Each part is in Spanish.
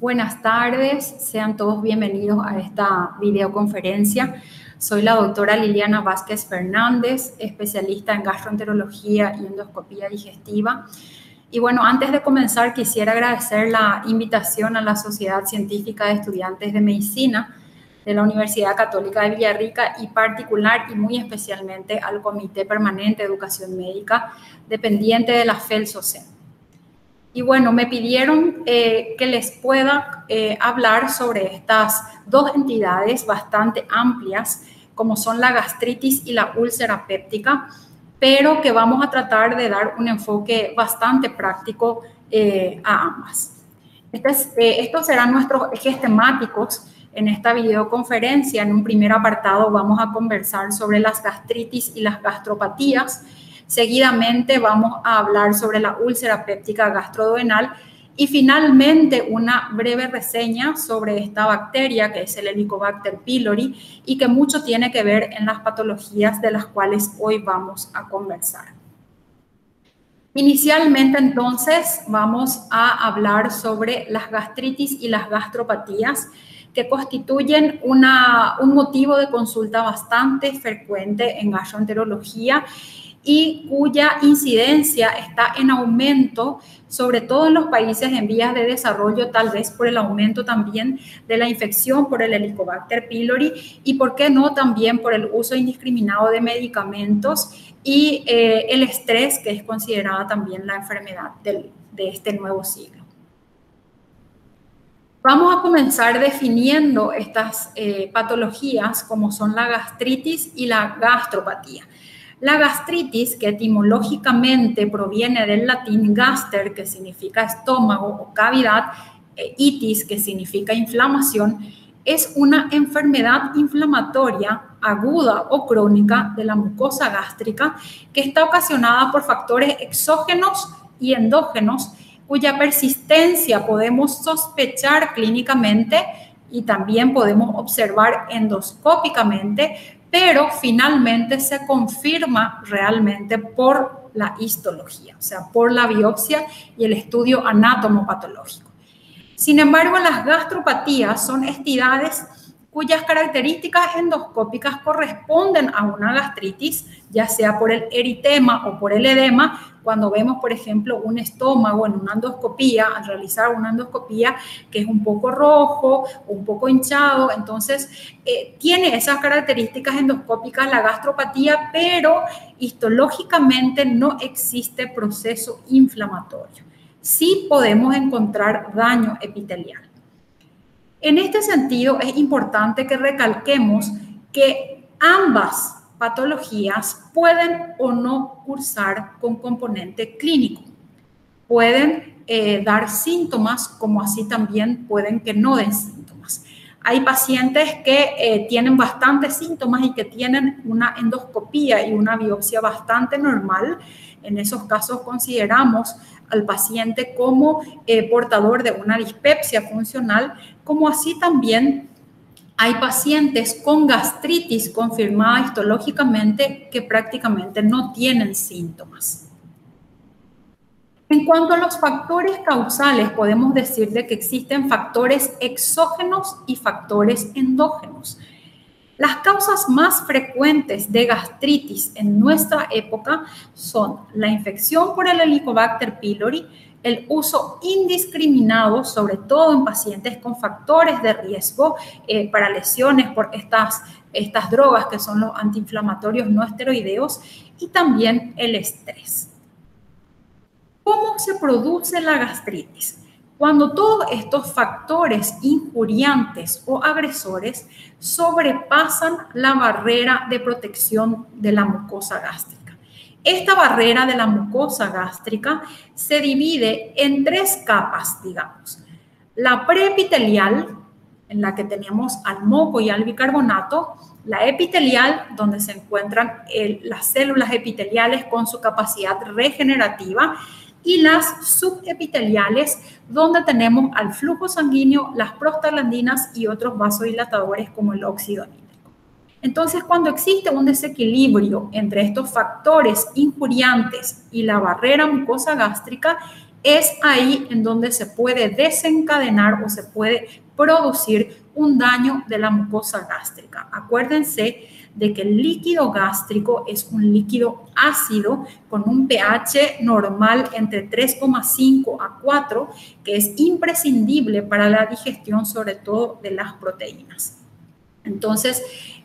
Buenas tardes, sean todos bienvenidos a esta videoconferencia. Soy la doctora Liliana Vázquez Fernández, especialista en gastroenterología y endoscopía digestiva. Y bueno, antes de comenzar quisiera agradecer la invitación a la Sociedad Científica de Estudiantes de Medicina de la Universidad Católica de Villarrica y particular y muy especialmente al Comité Permanente de Educación Médica dependiente de la FELSOCEN. Y bueno, me pidieron que les pueda hablar sobre estas dos entidades bastante amplias, como son la gastritis y la úlcera péptica, pero que vamos a tratar de dar un enfoque bastante práctico a ambas. Estos serán nuestros ejes temáticos en esta videoconferencia. En un primer apartado vamos a conversar sobre las gastritis y las gastropatías. Seguidamente vamos a hablar sobre la úlcera péptica gastroduodenal y finalmente una breve reseña sobre esta bacteria que es el Helicobacter pylori y que mucho tiene que ver en las patologías de las cuales hoy vamos a conversar. Inicialmente entonces vamos a hablar sobre las gastritis y las gastropatías que constituyen un motivo de consulta bastante frecuente en gastroenterología y cuya incidencia está en aumento, sobre todo en los países en vías de desarrollo, tal vez por el aumento también de la infección por el Helicobacter pylori y, por qué no, también por el uso indiscriminado de medicamentos y el estrés, que es considerada también la enfermedad de este nuevo siglo. Vamos a comenzar definiendo estas patologías como son la gastritis y la gastropatía. La gastritis, que etimológicamente proviene del latín gaster, que significa estómago o cavidad, itis, que significa inflamación, es una enfermedad inflamatoria aguda o crónica de la mucosa gástrica que está ocasionada por factores exógenos y endógenos, cuya persistencia podemos sospechar clínicamente y también podemos observar endoscópicamente, pero finalmente se confirma realmente por la histología, o sea, por la biopsia y el estudio anatomopatológico. Sin embargo, las gastropatías son entidades cuyas características endoscópicas corresponden a una gastritis, ya sea por el eritema o por el edema. Cuando vemos, por ejemplo, un estómago en una endoscopía, al realizar una endoscopía que es un poco rojo, un poco hinchado, entonces tiene esas características endoscópicas la gastropatía, pero histológicamente no existe proceso inflamatorio. Sí podemos encontrar daño epitelial. En este sentido, es importante que recalquemos que ambas patologías pueden o no cursar con componente clínico. Pueden dar síntomas, como así también pueden que no den síntomas. Hay pacientes que tienen bastantes síntomas y que tienen una endoscopía y una biopsia bastante normal. En esos casos consideramos al paciente como portador de una dispepsia funcional, como así también hay pacientes con gastritis confirmada histológicamente que prácticamente no tienen síntomas. En cuanto a los factores causales, podemos decir de que existen factores exógenos y factores endógenos. Las causas más frecuentes de gastritis en nuestra época son la infección por el Helicobacter pylori, el uso indiscriminado, sobre todo en pacientes con factores de riesgo para lesiones por estas drogas que son los antiinflamatorios no esteroideos y también el estrés. ¿Cómo se produce la gastritis? Cuando todos estos factores injuriantes o agresores sobrepasan la barrera de protección de la mucosa gástrica. Esta barrera de la mucosa gástrica se divide en tres capas, digamos. La preepitelial, en la que tenemos al moco y al bicarbonato, la epitelial, donde se encuentran las células epiteliales con su capacidad regenerativa, y las subepiteliales, donde tenemos al flujo sanguíneo, las prostaglandinas y otros vasodilatadores como el óxido nítrico. Entonces, cuando existe un desequilibrio entre estos factores injuriantes y la barrera mucosa gástrica, es ahí en donde se puede desencadenar o se puede producir un daño de la mucosa gástrica. Acuérdense de que el líquido gástrico es un líquido ácido con un pH normal entre 3,5 a 4, que es imprescindible para la digestión, sobre todo de las proteínas. Entonces,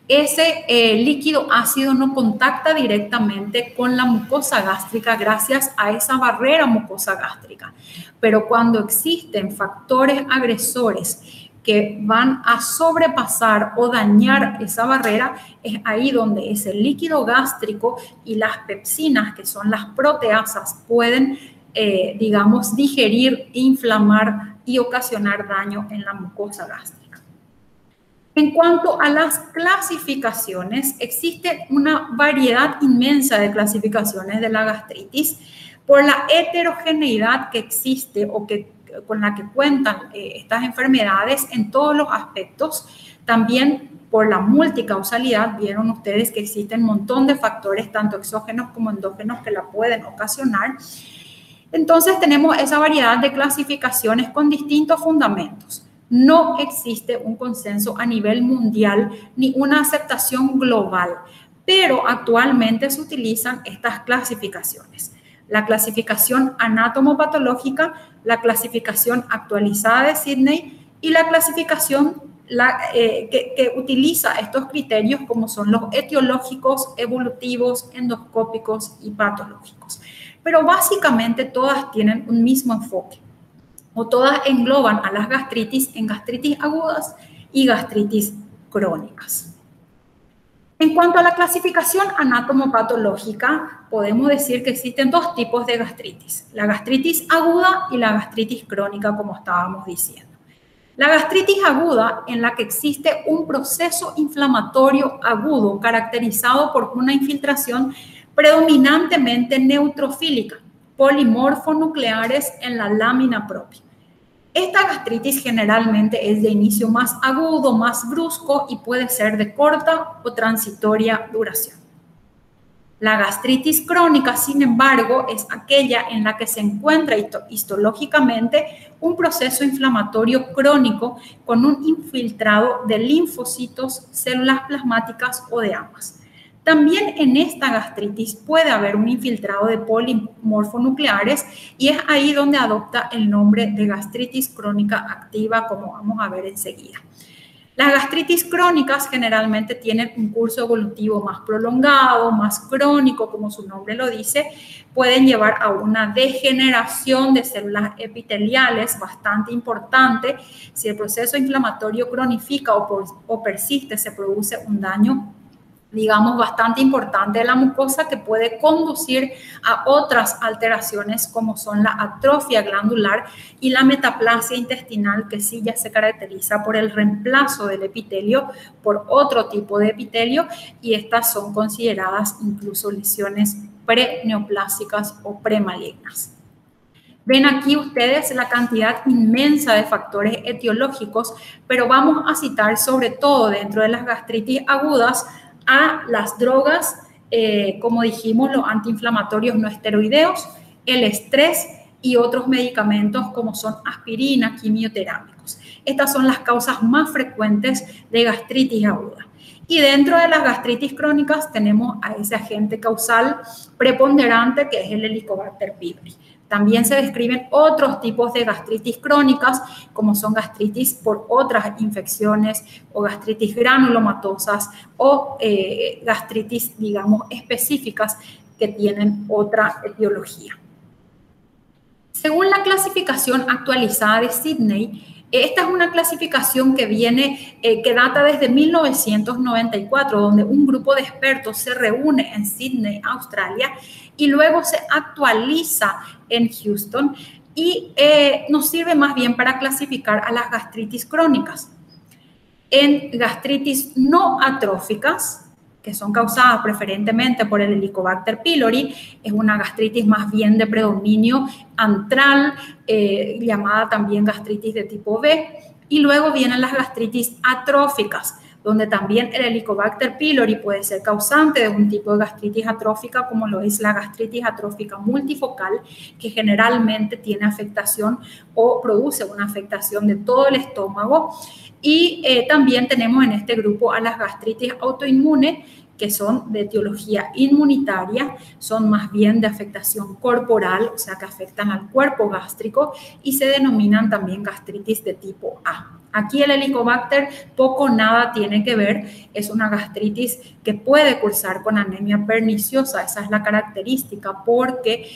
ese líquido ácido no contacta directamente con la mucosa gástrica gracias a esa barrera mucosa gástrica. Pero cuando existen factores agresores que van a sobrepasar o dañar esa barrera, es ahí donde ese líquido gástrico y las pepsinas, que son las proteasas, pueden, digamos, digerir, inflamar y ocasionar daño en la mucosa gástrica. En cuanto a las clasificaciones, existe una variedad inmensa de clasificaciones de la gastritis por la heterogeneidad que existe o con la que cuentan estas enfermedades en todos los aspectos. También por la multicausalidad, vieron ustedes que existen un montón de factores, tanto exógenos como endógenos, que la pueden ocasionar. Entonces tenemos esa variedad de clasificaciones con distintos fundamentos. No existe un consenso a nivel mundial ni una aceptación global, pero actualmente se utilizan estas clasificaciones. La clasificación anatomopatológica, la clasificación actualizada de Sidney y la clasificación que utiliza estos criterios como son los etiológicos, evolutivos, endoscópicos y patológicos. Pero básicamente todas tienen un mismo enfoque, o todas engloban a las gastritis en gastritis agudas y gastritis crónicas. En cuanto a la clasificación anatomopatológica, podemos decir que existen dos tipos de gastritis, la gastritis aguda y la gastritis crónica, como estábamos diciendo. La gastritis aguda, en la que existe un proceso inflamatorio agudo caracterizado por una infiltración predominantemente neutrofílica, polimorfonucleares en la lámina propia. Esta gastritis generalmente es de inicio más agudo, más brusco y puede ser de corta o transitoria duración. La gastritis crónica, sin embargo, es aquella en la que se encuentra histológicamente un proceso inflamatorio crónico con un infiltrado de linfocitos, células plasmáticas o de ambas. También en esta gastritis puede haber un infiltrado de polimorfonucleares y es ahí donde adopta el nombre de gastritis crónica activa, como vamos a ver enseguida. Las gastritis crónicas generalmente tienen un curso evolutivo más prolongado, más crónico, como su nombre lo dice, pueden llevar a una degeneración de células epiteliales bastante importante. Si el proceso inflamatorio cronifica o persiste, se produce un daño, digamos, bastante importante de la mucosa que puede conducir a otras alteraciones como son la atrofia glandular y la metaplasia intestinal, que sí ya se caracteriza por el reemplazo del epitelio por otro tipo de epitelio, y estas son consideradas incluso lesiones preneoplásicas o premalignas. Ven aquí ustedes la cantidad inmensa de factores etiológicos, pero vamos a citar sobre todo dentro de las gastritis agudas a las drogas, como dijimos, los antiinflamatorios no esteroideos, el estrés y otros medicamentos como son aspirina, quimioterápicos. Estas son las causas más frecuentes de gastritis aguda. Y dentro de las gastritis crónicas tenemos a ese agente causal preponderante que es el Helicobacter pylori. También se describen otros tipos de gastritis crónicas, como son gastritis por otras infecciones o gastritis granulomatosas o gastritis, digamos, específicas que tienen otra etiología. Según la clasificación actualizada de Sidney, esta es una clasificación que data desde 1994, donde un grupo de expertos se reúne en Sydney, Australia, y luego se actualiza en Houston y nos sirve más bien para clasificar a las gastritis crónicas. En gastritis no atróficas, que son causadas preferentemente por el Helicobacter pylori, es una gastritis más bien de predominio antral, llamada también gastritis de tipo B, y luego vienen las gastritis atróficas, donde también el Helicobacter pylori puede ser causante de un tipo de gastritis atrófica, como lo es la gastritis atrófica multifocal, que generalmente tiene afectación o produce una afectación de todo el estómago. Y también tenemos en este grupo a las gastritis autoinmunes, que son de etiología inmunitaria, son más bien de afectación corporal, o sea que afectan al cuerpo gástrico y se denominan también gastritis de tipo A. Aquí el Helicobacter poco o nada tiene que ver, es una gastritis que puede cursar con anemia perniciosa, esa es la característica, porque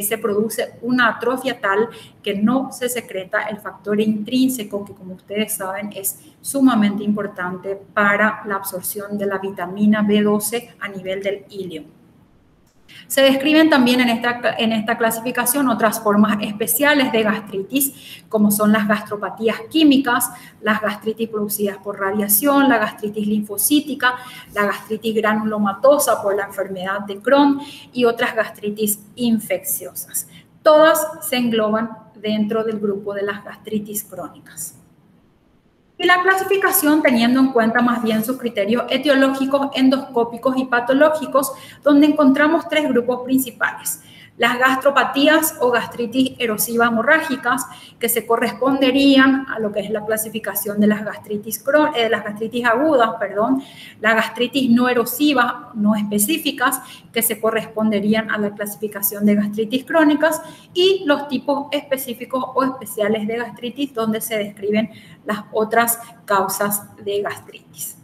se produce una atrofia tal que no se secreta el factor intrínseco, que como ustedes saben es sumamente importante para la absorción de la vitamina B12 a nivel del ilio. Se describen también en esta clasificación otras formas especiales de gastritis, como son las gastropatías químicas, las gastritis producidas por radiación, la gastritis linfocítica, la gastritis granulomatosa por la enfermedad de Crohn y otras gastritis infecciosas. Todas se engloban dentro del grupo de las gastritis crónicas. Y la clasificación teniendo en cuenta más bien sus criterios etiológicos, endoscópicos y patológicos, donde encontramos tres grupos principales. Las gastropatías o gastritis erosiva hemorrágicas, que se corresponderían a lo que es la clasificación de las gastritis agudas, la gastritis no erosivas, no específicas, que se corresponderían a la clasificación de gastritis crónicas, y los tipos específicos o especiales de gastritis, donde se describen las otras causas de gastritis.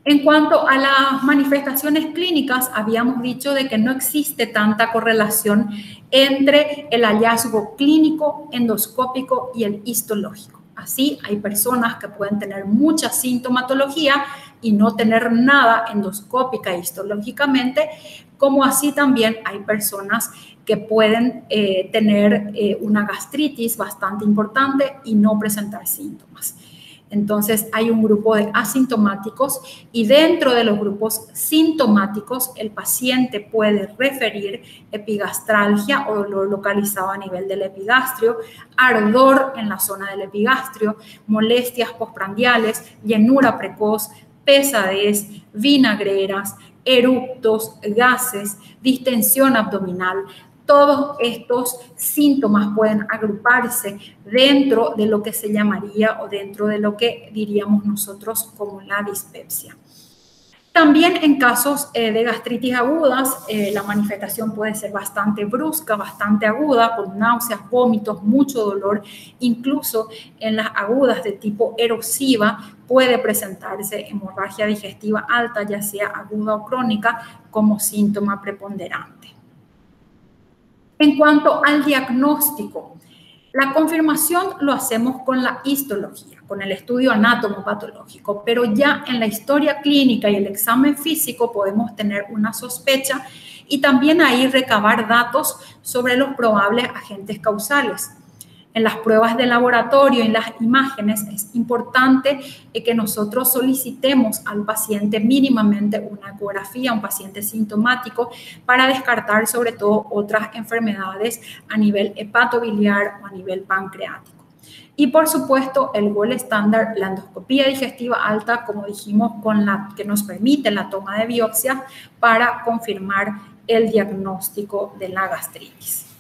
En cuanto a las manifestaciones clínicas, habíamos dicho de que no existe tanta correlación entre el hallazgo clínico, endoscópico y el histológico. Así, hay personas que pueden tener mucha sintomatología y no tener nada endoscópica e histológicamente, como así también hay personas que pueden tener una gastritis bastante importante y no presentar síntomas. Entonces, hay un grupo de asintomáticos y dentro de los grupos sintomáticos, el paciente puede referir epigastralgia o dolor localizado a nivel del epigastrio, ardor en la zona del epigastrio, molestias postprandiales, llenura precoz, pesadez, vinagreras, eructos, gases, distensión abdominal. Todos estos síntomas pueden agruparse dentro de lo que se llamaría o dentro de lo que diríamos nosotros como la dispepsia. También en casos de gastritis agudas, la manifestación puede ser bastante brusca, bastante aguda, con náuseas, vómitos, mucho dolor. Incluso en las agudas de tipo erosiva puede presentarse hemorragia digestiva alta, ya sea aguda o crónica, como síntoma preponderante. En cuanto al diagnóstico, la confirmación lo hacemos con la histología, con el estudio anatomopatológico, pero ya en la historia clínica y el examen físico podemos tener una sospecha y también ahí recabar datos sobre los probables agentes causales. En las pruebas de laboratorio, en las imágenes, es importante que nosotros solicitemos al paciente mínimamente una ecografía, un paciente sintomático, para descartar sobre todo otras enfermedades a nivel hepatobiliar o a nivel pancreático. Y por supuesto, el gold estándar, la endoscopía digestiva alta, como dijimos, con la que nos permite la toma de biopsia para confirmar el diagnóstico de la gastritis.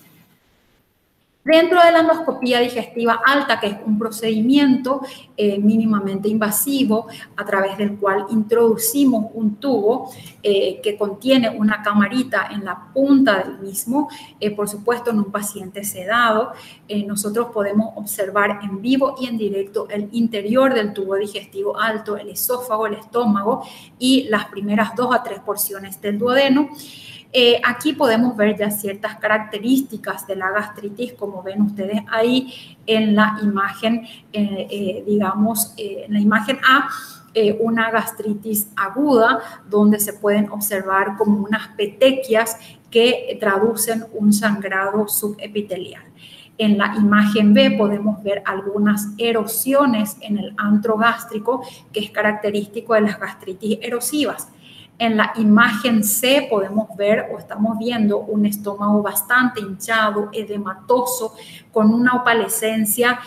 Dentro de la endoscopía digestiva alta, que es un procedimiento mínimamente invasivo a través del cual introducimos un tubo que contiene una camarita en la punta del mismo, por supuesto en un paciente sedado, nosotros podemos observar en vivo y en directo el interior del tubo digestivo alto, el esófago, el estómago y las primeras 2 a 3 porciones del duodeno. Aquí podemos ver ya ciertas características de la gastritis, como ven ustedes ahí en la imagen, digamos, en la imagen A, una gastritis aguda, donde se pueden observar como unas petequias que traducen un sangrado subepitelial. En la imagen B podemos ver algunas erosiones en el antro gástrico, que es característico de las gastritis erosivas. En la imagen C podemos ver o estamos viendo un estómago bastante hinchado, edematoso, con una opalescencia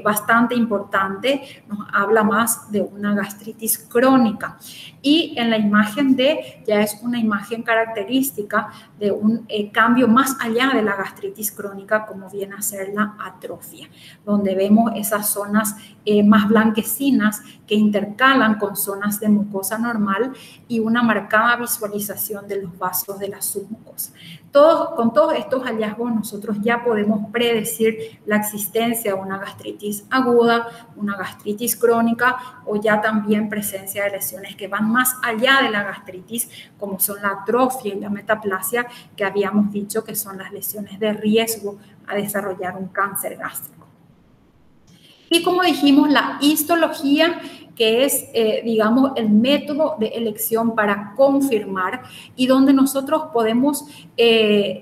bastante importante. Nos habla más de una gastritis crónica. Y en la imagen D ya es una imagen característica de un cambio más allá de la gastritis crónica, como viene a ser la atrofia, donde vemos esas zonas más blanquecinas que intercalan con zonas de mucosa normal y una marcada visualización de los vasos de la submucosa. Con todos estos hallazgos nosotros ya podemos predecir la existencia de una gastritis aguda, una gastritis crónica o ya también presencia de lesiones que van más allá de la gastritis, como son la atrofia y la metaplasia, que habíamos dicho que son las lesiones de riesgo a desarrollar un cáncer gástrico. Y como dijimos, la histología, que es, digamos, el método de elección para confirmar y donde nosotros podemos,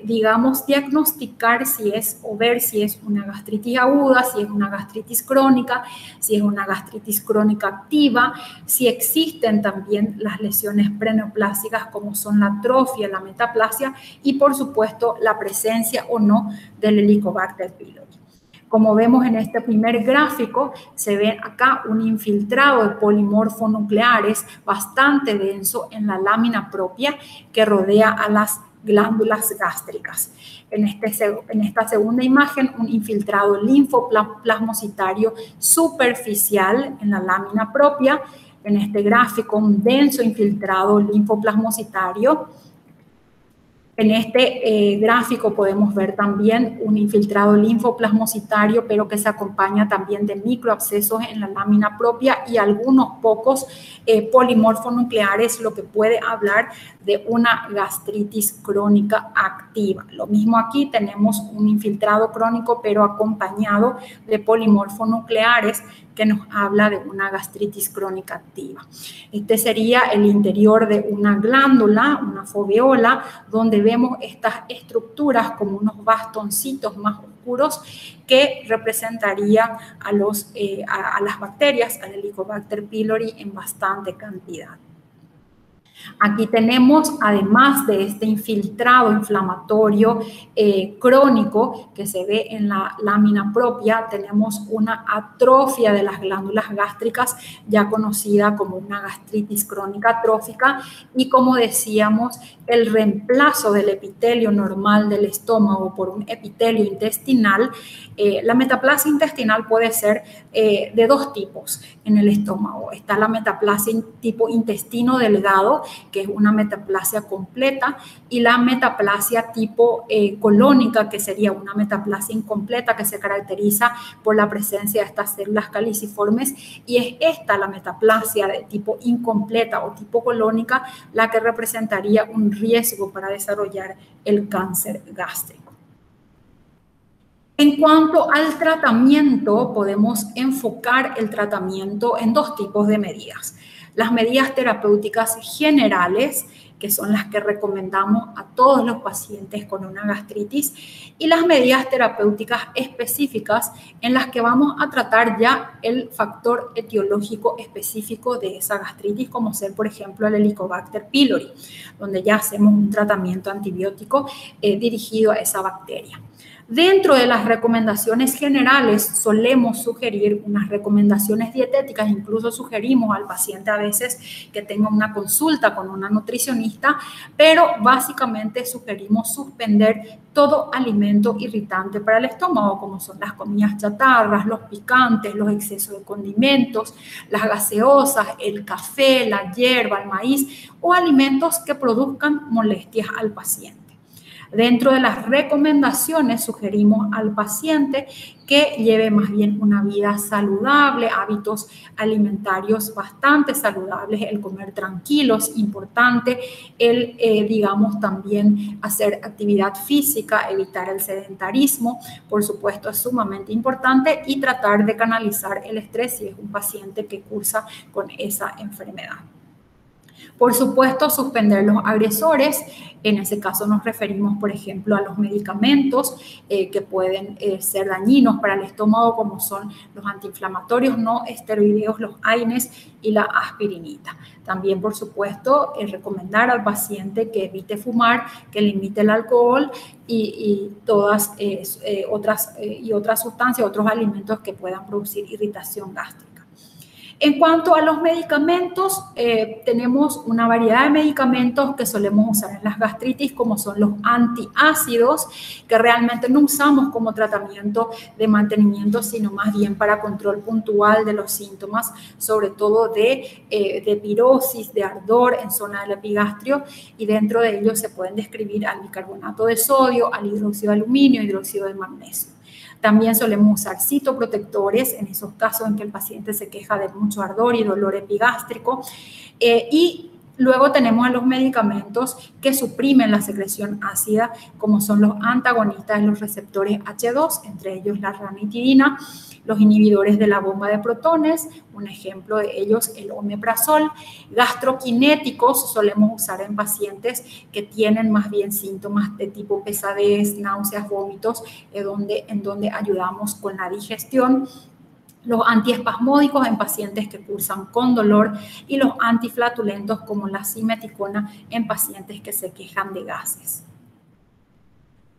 digamos, diagnosticar si es o ver si es una gastritis aguda, si es una gastritis crónica, si es una gastritis crónica activa, si existen también las lesiones preneoplásicas como son la atrofia, la metaplasia y, por supuesto, la presencia o no del Helicobacter pylori. Como vemos en este primer gráfico, se ve acá un infiltrado de polimorfonucleares bastante denso en la lámina propia que rodea a las glándulas gástricas. En esta segunda imagen, un infiltrado linfoplasmocitario superficial en la lámina propia. En este gráfico, un denso infiltrado linfoplasmocitario. En este gráfico podemos ver también un infiltrado linfoplasmocitario, pero que se acompaña también de microabscesos en la lámina propia y algunos pocos polimorfonucleares, lo que puede hablar de una gastritis crónica activa. Lo mismo aquí, tenemos un infiltrado crónico, pero acompañado de polimorfonucleares, que nos habla de una gastritis crónica activa. Este sería el interior de una glándula, una foveola, donde vemos estas estructuras como unos bastoncitos más oscuros que representaría a las bacterias, al Helicobacter pylori en bastante cantidad. Aquí tenemos, además de este infiltrado inflamatorio crónico que se ve en la lámina propia, tenemos una atrofia de las glándulas gástricas, ya conocida como una gastritis crónica atrófica, y como decíamos, el reemplazo del epitelio normal del estómago por un epitelio intestinal. La metaplasia intestinal puede ser de dos tipos en el estómago. Está la metaplasia tipo intestino delgado, que es una metaplasia completa, y la metaplasia tipo colónica, que sería una metaplasia incompleta que se caracteriza por la presencia de estas células caliciformes, y es esta, la metaplasia de tipo incompleta o tipo colónica, la que representaría un riesgo para desarrollar el cáncer gástrico. En cuanto al tratamiento, podemos enfocar el tratamiento en dos tipos de medidas. Las medidas terapéuticas generales, que son las que recomendamos a todos los pacientes con una gastritis, y las medidas terapéuticas específicas en las que vamos a tratar ya el factor etiológico específico de esa gastritis, como ser, por ejemplo, el Helicobacter pylori, donde ya hacemos un tratamiento antibiótico dirigido a esa bacteria. Dentro de las recomendaciones generales solemos sugerir unas recomendaciones dietéticas, incluso sugerimos al paciente a veces que tenga una consulta con una nutricionista, pero básicamente sugerimos suspender todo alimento irritante para el estómago, como son las comidas chatarras, los picantes, los excesos de condimentos, las gaseosas, el café, la hierba, el maíz o alimentos que produzcan molestias al paciente. Dentro de las recomendaciones sugerimos al paciente que lleve más bien una vida saludable, hábitos alimentarios bastante saludables, el comer tranquilo es importante, el, digamos, también hacer actividad física, evitar el sedentarismo, por supuesto es sumamente importante, y tratar de canalizar el estrés si es un paciente que cursa con esa enfermedad. Por supuesto, suspender los agresores. En ese caso nos referimos, por ejemplo, a los medicamentos que pueden ser dañinos para el estómago, como son los antiinflamatorios no esteroideos, los AINES y la aspirinita. También, por supuesto, recomendar al paciente que evite fumar, que limite el alcohol y todas otras sustancias, otros alimentos que puedan producir irritación gástrica. En cuanto a los medicamentos, tenemos una variedad de medicamentos que solemos usar en las gastritis, como son los antiácidos, que realmente no usamos como tratamiento de mantenimiento, sino más bien para control puntual de los síntomas, sobre todo de pirosis, de ardor en zona del epigastrio, y dentro de ellos se pueden describir al bicarbonato de sodio, al hidróxido de aluminio, hidróxido de magnesio. También solemos usar citoprotectores en esos casos en que el paciente se queja de mucho ardor y dolor epigástrico. Y luego tenemos a los medicamentos que suprimen la secreción ácida, como son los antagonistas de los receptores H2, entre ellos la ranitidina, los inhibidores de la bomba de protones, un ejemplo de ellos el omeprazol. Gastroquinéticos solemos usar en pacientes que tienen más bien síntomas de tipo pesadez, náuseas, vómitos, en donde ayudamos con la digestión. Los antiespasmódicos en pacientes que cursan con dolor y los antiflatulentos como la simeticona en pacientes que se quejan de gases.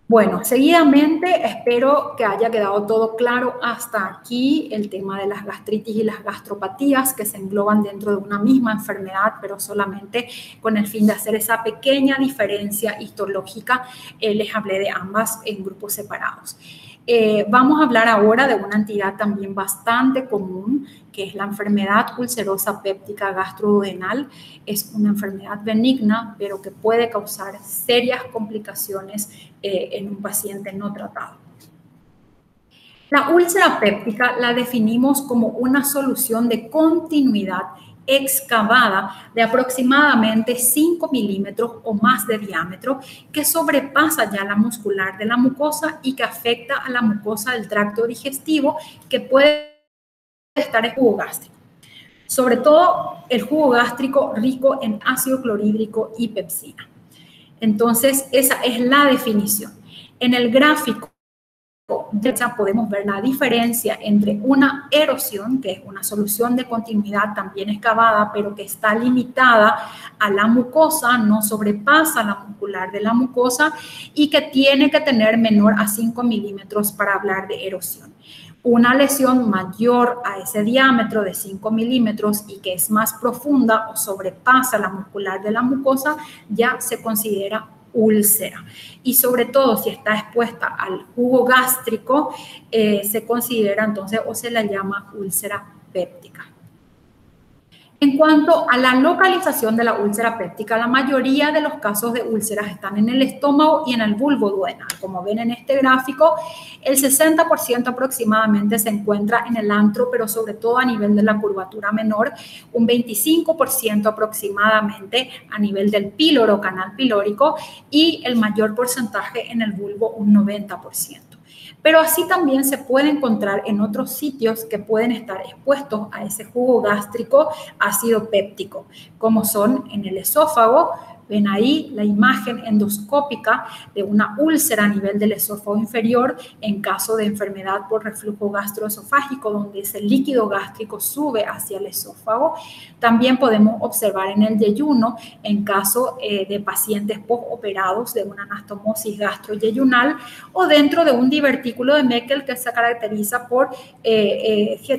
Bueno, seguidamente espero que haya quedado todo claro hasta aquí el tema de las gastritis y las gastropatías que se engloban dentro de una misma enfermedad, pero solamente con el fin de hacer esa pequeña diferencia histológica, les hablé de ambas en grupos separados. Vamos a hablar ahora de una entidad también bastante común, que es la enfermedad ulcerosa péptica gastroduodenal. Es una enfermedad benigna, pero que puede causar serias complicaciones en un paciente no tratado. La úlcera péptica la definimos como una solución de continuidad excavada de aproximadamente 5 milímetros o más de diámetro que sobrepasa ya la muscular de la mucosa y que afecta a la mucosa del tracto digestivo, que puede estar en jugo gástrico. Sobre todo el jugo gástrico rico en ácido clorhídrico y pepsina. Entonces, esa es la definición. En el gráfico podemos ver la diferencia entre una erosión, que es una solución de continuidad también excavada, pero que está limitada a la mucosa, no sobrepasa la muscular de la mucosa y que tiene que tener menor a 5 milímetros para hablar de erosión. Una lesión mayor a ese diámetro de 5 milímetros y que es más profunda o sobrepasa la muscular de la mucosa ya se considera úlcera. Y sobre todo si está expuesta al jugo gástrico, se considera entonces o se la llama úlcera péptica. En cuanto a la localización de la úlcera péptica, la mayoría de los casos de úlceras están en el estómago y en el bulbo duodenal. Como ven en este gráfico, el 60% aproximadamente se encuentra en el antro, pero sobre todo a nivel de la curvatura menor, un 25% aproximadamente a nivel del píloro, canal pilórico, y el mayor porcentaje en el bulbo, un 90%. Pero así también se puede encontrar en otros sitios que pueden estar expuestos a ese jugo gástrico ácido péptico, como son en el esófago. Ven ahí la imagen endoscópica de una úlcera a nivel del esófago inferior en caso de enfermedad por reflujo gastroesofágico, donde ese líquido gástrico sube hacia el esófago. También podemos observar en el yeyuno en caso de pacientes postoperados de una anastomosis gastroyeyunal o dentro de un divertículo de Meckel que se caracteriza por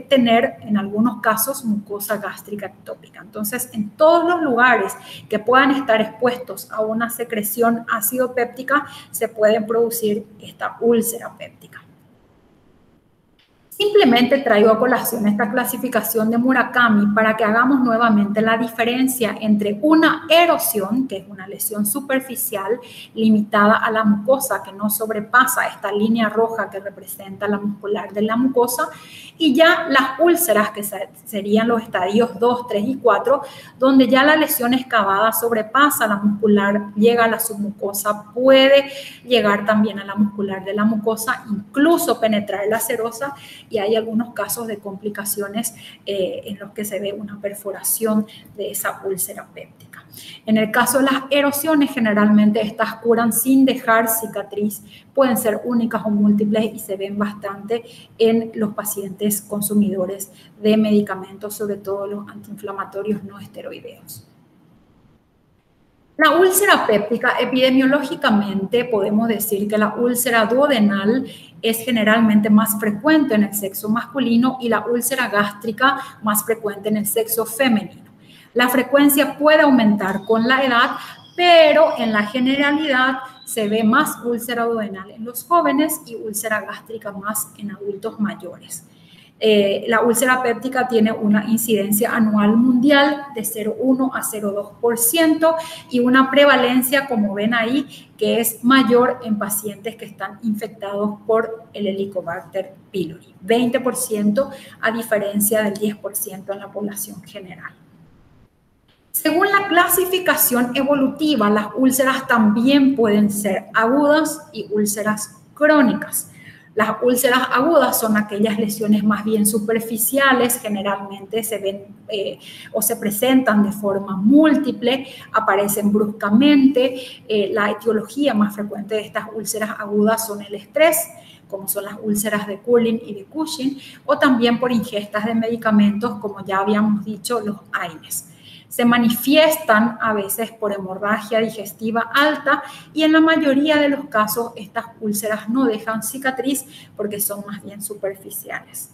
tener en algunos casos mucosa gástrica ectópica. Entonces, en todos los lugares que puedan estar expuestos a una secreción ácido péptica se pueden producir esta úlcera péptica. Simplemente traigo a colación esta clasificación de Murakami para que hagamos nuevamente la diferencia entre una erosión, que es una lesión superficial limitada a la mucosa, que no sobrepasa esta línea roja que representa la muscular de la mucosa, y ya las úlceras, que serían los estadios 2, 3 y 4, donde ya la lesión excavada sobrepasa la muscular, llega a la submucosa, puede llegar también a la muscular de la mucosa, incluso penetrar la serosa, y hay algunos casos de complicaciones en los que se ve una perforación de esa úlcera péptica. En el caso de las erosiones, generalmente estas curan sin dejar cicatriz, pueden ser únicas o múltiples y se ven bastante en los pacientes consumidores de medicamentos, sobre todo los antiinflamatorios no esteroideos. La úlcera péptica, epidemiológicamente podemos decir que la úlcera duodenal es generalmente más frecuente en el sexo masculino y la úlcera gástrica más frecuente en el sexo femenino. La frecuencia puede aumentar con la edad, pero en la generalidad se ve más úlcera duodenal en los jóvenes y úlcera gástrica más en adultos mayores. La úlcera péptica tiene una incidencia anual mundial de 0,1 a 0,2% y una prevalencia, como ven ahí, que es mayor en pacientes que están infectados por el Helicobacter pylori, 20% a diferencia del 10% en la población general. Según la clasificación evolutiva, las úlceras también pueden ser agudas y úlceras crónicas. Las úlceras agudas son aquellas lesiones más bien superficiales, generalmente se ven o se presentan de forma múltiple, aparecen bruscamente. La etiología más frecuente de estas úlceras agudas son el estrés, como son las úlceras de Curlin y de Cushing, o también por ingestas de medicamentos, como ya habíamos dicho, los AINES. Se manifiestan a veces por hemorragia digestiva alta y en la mayoría de los casos estas úlceras no dejan cicatriz porque son más bien superficiales.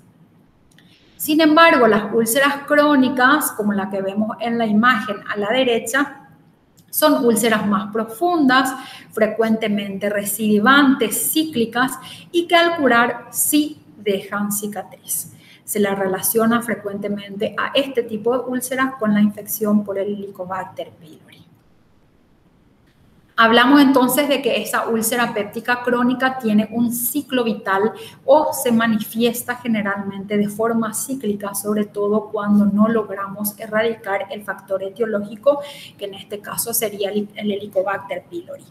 Sin embargo, las úlceras crónicas, como la que vemos en la imagen a la derecha, son úlceras más profundas, frecuentemente recidivantes, cíclicas y que al curar sí dejan cicatriz. Se la relaciona frecuentemente a este tipo de úlceras con la infección por el Helicobacter pylori. Hablamos entonces de que esa úlcera péptica crónica tiene un ciclo vital o se manifiesta generalmente de forma cíclica, sobre todo cuando no logramos erradicar el factor etiológico, que en este caso sería el Helicobacter pylori.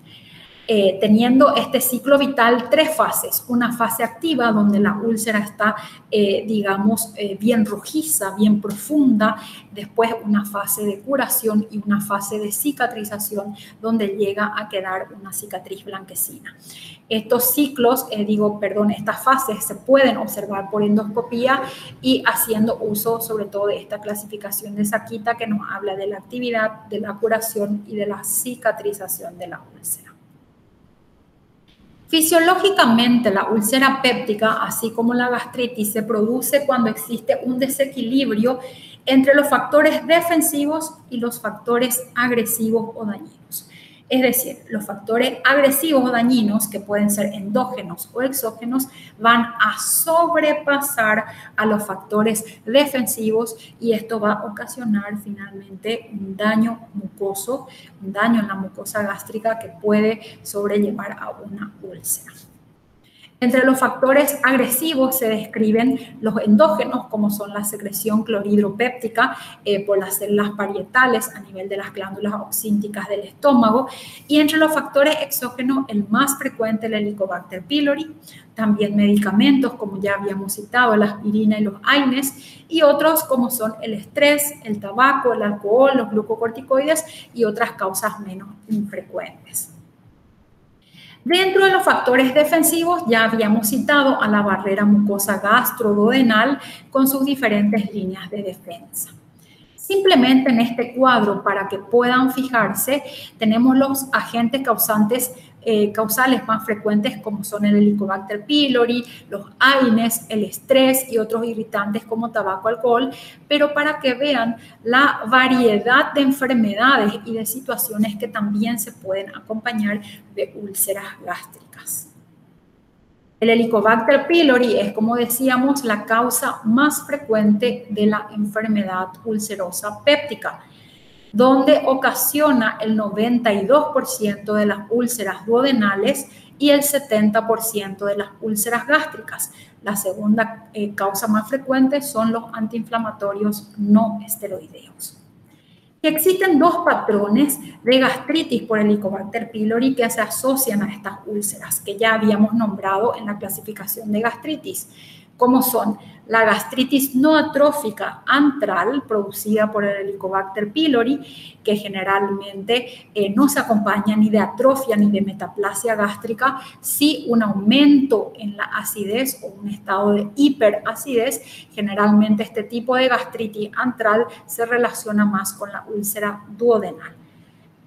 Teniendo este ciclo vital 3 fases. Una fase activa donde la úlcera está, bien rojiza, bien profunda. Después una fase de curación y una fase de cicatrización donde llega a quedar una cicatriz blanquecina. Estos ciclos, estas fases se pueden observar por endoscopía y haciendo uso sobre todo de esta clasificación de Sakita que nos habla de la actividad, de la curación y de la cicatrización de la úlcera. Fisiológicamente, la úlcera péptica, así como la gastritis, se produce cuando existe un desequilibrio entre los factores defensivos y los factores agresivos o dañinos. Es decir, los factores agresivos o dañinos, que pueden ser endógenos o exógenos, van a sobrepasar a los factores defensivos y esto va a ocasionar finalmente un daño mucoso, un daño en la mucosa gástrica que puede sobrellevar a una úlcera. Entre los factores agresivos se describen los endógenos, como son la secreción clorhidropéptica por las células parietales a nivel de las glándulas oxínticas del estómago. Y entre los factores exógenos, el más frecuente, el Helicobacter pylori, también medicamentos, como ya habíamos citado, la aspirina y los AINES, y otros como son el estrés, el tabaco, el alcohol, los glucocorticoides y otras causas menos infrecuentes. Dentro de los factores defensivos ya habíamos citado a la barrera mucosa gastroduodenal con sus diferentes líneas de defensa. Simplemente en este cuadro, para que puedan fijarse, tenemos los agentes causales más frecuentes como son el Helicobacter pylori, los AINES, el estrés y otros irritantes como tabaco, alcohol, pero para que vean la variedad de enfermedades y de situaciones que también se pueden acompañar de úlceras gástricas. El Helicobacter pylori es, como decíamos, la causa más frecuente de la enfermedad ulcerosa péptica, donde ocasiona el 92% de las úlceras duodenales y el 70% de las úlceras gástricas. La segunda causa más frecuente son los antiinflamatorios no esteroideos. Existen 2 patrones de gastritis por Helicobacter pylori que se asocian a estas úlceras, que ya habíamos nombrado en la clasificación de gastritis. como son la gastritis no atrófica antral, producida por el Helicobacter pylori, que generalmente no se acompaña ni de atrofia ni de metaplasia gástrica, sí un aumento en la acidez o un estado de hiperacidez. Generalmente este tipo de gastritis antral se relaciona más con la úlcera duodenal.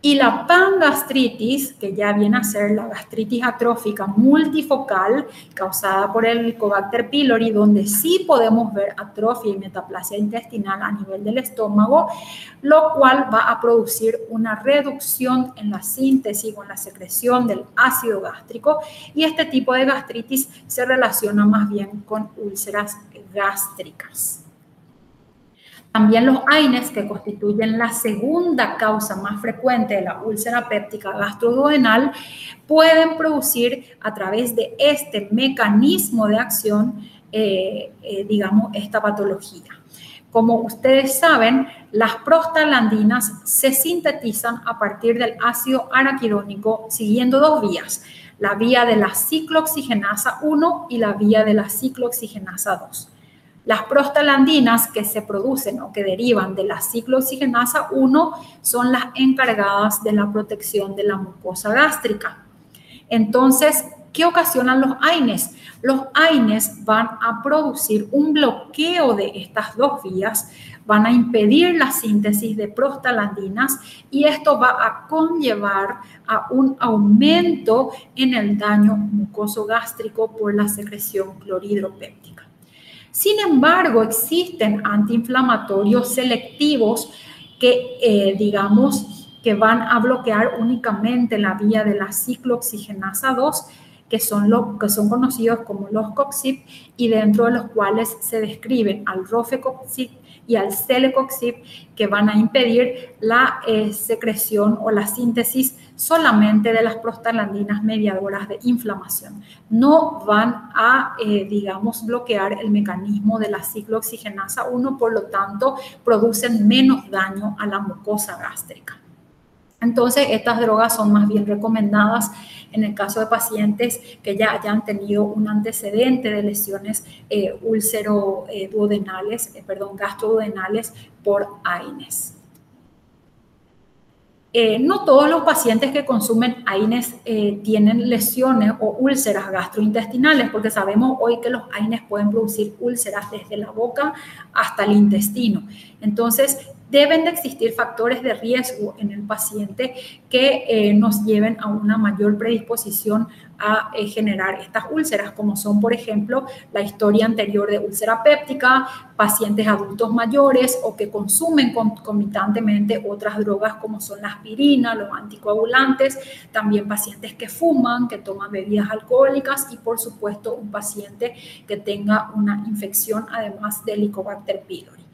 Y la pangastritis, que ya viene a ser la gastritis atrófica multifocal causada por el Helicobacter pylori, donde sí podemos ver atrofia y metaplasia intestinal a nivel del estómago, lo cual va a producir una reducción en la síntesis o en la secreción del ácido gástrico, y este tipo de gastritis se relaciona más bien con úlceras gástricas. También los AINES, que constituyen la segunda causa más frecuente de la úlcera péptica gastroduodenal, pueden producir a través de este mecanismo de acción, digamos, esta patología. Como ustedes saben, las prostaglandinas se sintetizan a partir del ácido araquidónico siguiendo dos vías, la vía de la ciclooxigenasa 1 y la vía de la ciclooxigenasa 2. Las prostaglandinas que se producen o que derivan de la ciclooxigenasa 1 son las encargadas de la protección de la mucosa gástrica. Entonces, ¿qué ocasionan los AINES? Los AINES van a producir un bloqueo de estas dos vías, van a impedir la síntesis de prostaglandinas y esto va a conllevar a un aumento en el daño mucoso gástrico por la secreción clorhidropéptica. Sin embargo, existen antiinflamatorios selectivos que, digamos, que van a bloquear únicamente la vía de la ciclooxigenasa 2, que son conocidos como los COXIP, y dentro de los cuales se describen al rofecoxib y al celecoxib, que van a impedir la secreción o la síntesis solamente de las prostaglandinas mediadoras de inflamación. No van a, digamos, bloquear el mecanismo de la ciclooxigenasa 1, por lo tanto, producen menos daño a la mucosa gástrica. Entonces, estas drogas son más bien recomendadas en el caso de pacientes que ya hayan tenido un antecedente de lesiones gastroduodenales por AINES. No todos los pacientes que consumen AINES tienen lesiones o úlceras gastrointestinales, porque sabemos hoy que los AINES pueden producir úlceras desde la boca hasta el intestino. Entonces, deben de existir factores de riesgo en el paciente que nos lleven a una mayor predisposición a generar estas úlceras, como son, por ejemplo, la historia anterior de úlcera péptica, pacientes adultos mayores o que consumen concomitantemente otras drogas como son la aspirina, los anticoagulantes, también pacientes que fuman, que toman bebidas alcohólicas y, por supuesto, un paciente que tenga una infección además de Helicobacter pylori.